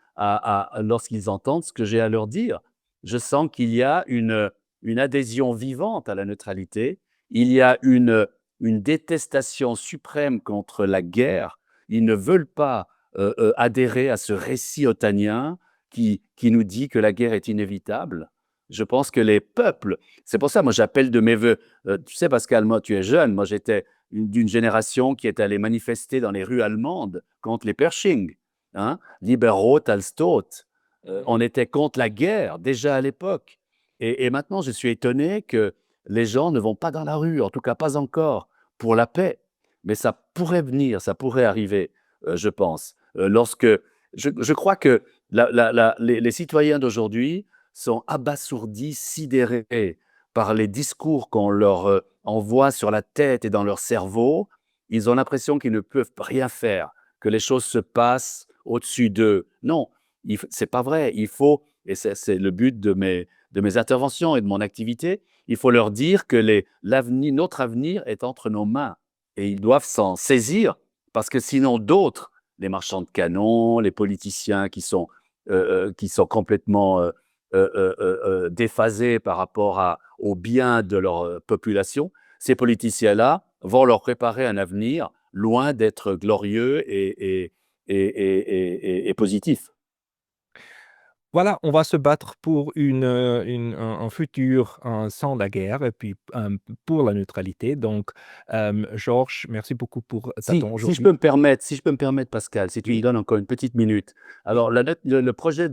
Speaker 2: lorsqu'ils entendent ce que j'ai à leur dire. Je sens qu'il y a une adhésion vivante à la neutralité. Il y a une détestation suprême contre la guerre. Ils ne veulent pas adhérer à ce récit otanien qui nous dit que la guerre est inévitable. Je pense que les peuples, c'est pour ça, moi j'appelle de mes voeux, tu sais Pascal, moi tu es jeune, moi j'étais d'une génération qui est allée manifester dans les rues allemandes contre les Pershing, hein, Lieber Rot als Tod.
Speaker 1: Mmh.
Speaker 2: On était contre la guerre déjà à l'époque. Et maintenant je suis étonné que les gens ne vont pas dans la rue, en tout cas pas encore, pour la paix. Mais ça pourrait venir, ça pourrait arriver, je pense. Lorsque je crois que les citoyens d'aujourd'hui sont abasourdis, sidérés par les discours qu'on leur envoie sur la tête et dans leur cerveau. Ils ont l'impression qu'ils ne peuvent rien faire, que les choses se passent au-dessus d'eux. Non, c'est pas vrai. Il faut, et c'est le but de mes interventions et de mon activité, il faut leur dire que notre avenir est entre nos mains et ils doivent s'en saisir parce que sinon d'autres, les marchands de canons, les politiciens qui sont complètement déphasés par rapport au bien de leur population, ces politiciens-là vont leur préparer un avenir loin d'être glorieux et positif.
Speaker 1: Voilà, on va se battre pour un futur, sans la guerre et puis, pour la neutralité. Donc, Georges, merci beaucoup pour ta temps
Speaker 2: Si je
Speaker 1: aujourd'hui.
Speaker 2: peux me permettre, si je peux me permettre, Pascal, si tu y
Speaker 1: Oui,
Speaker 2: donnes encore une petite minute.
Speaker 1: oui.
Speaker 2: Alors, le projet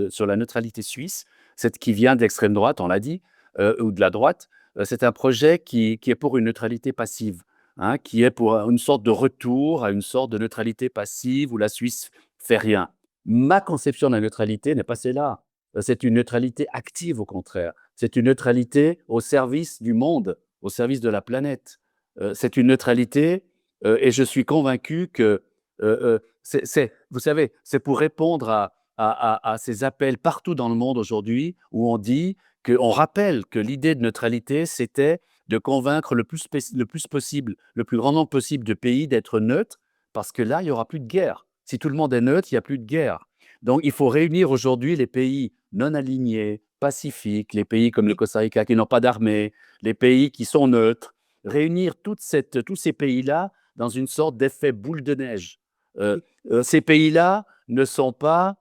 Speaker 2: sur la neutralité suisse, c'est qui vient d'extrême droite, on l'a dit, ou de la droite. C'est un projet qui est pour une neutralité passive, hein, qui est pour une sorte de retour à une sorte de neutralité passive où la Suisse fait rien. Ma conception de la neutralité n'est pas celle-là. C'est une neutralité active, au contraire. C'est une neutralité au service du monde, au service de la planète. C'est une neutralité et je suis convaincu que vous savez, c'est pour répondre à ces appels partout dans le monde aujourd'hui où on dit qu'on rappelle que l'idée de neutralité, c'était de convaincre le plus possible, le plus grand nombre possible de pays d'être neutres parce que là, il n'y aura plus de guerre. Si tout le monde est neutre, il n'y a plus de guerre. Donc, il faut réunir aujourd'hui les pays non alignés, pacifiques, les pays comme le Costa Rica qui n'ont pas d'armée, les pays qui sont neutres, réunir tous ces pays-là dans une sorte d'effet boule de neige. Euh, Ces pays-là ne sont pas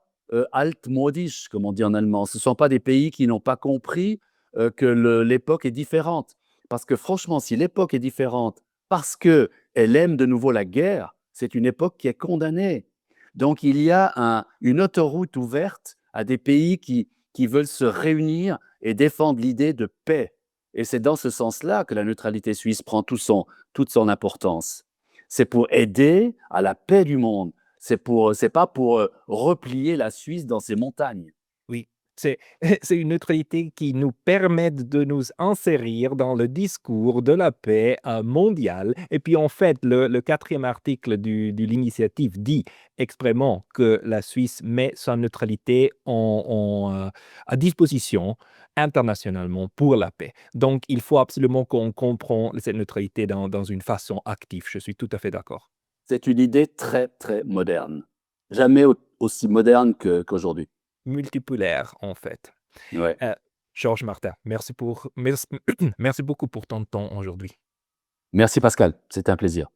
Speaker 2: altmodisch, comme on dit en allemand. Ce ne sont pas des pays qui n'ont pas compris que l'époque est différente. Parce que franchement, si l'époque est différente parce qu'elle aime de nouveau la guerre, c'est une époque qui est condamnée. Donc il y a une autoroute ouverte à des pays qui veulent se réunir et défendre l'idée de paix. Et c'est dans ce sens-là que la neutralité suisse prend toute son importance. C'est pour aider à la paix du monde. C'est pas pour replier la Suisse dans ses montagnes.
Speaker 1: Oui, c'est c'est une neutralité qui nous permet de nous insérir dans le discours de la paix, mondiale et puis en fait le 4e article de l'initiative dit expressément que la Suisse met sa neutralité à disposition internationalement pour la paix. Donc il faut absolument qu'on comprend cette neutralité dans une façon active. Je suis tout à fait d'accord.
Speaker 2: C'est une idée très, très moderne. Jamais aussi moderne qu'aujourd'hui.
Speaker 1: Multipolaire en fait.
Speaker 2: Ouais.
Speaker 1: Heu, Georges Martin, merci beaucoup pour ton temps aujourd'hui.
Speaker 2: Merci Pascal, c'était un plaisir.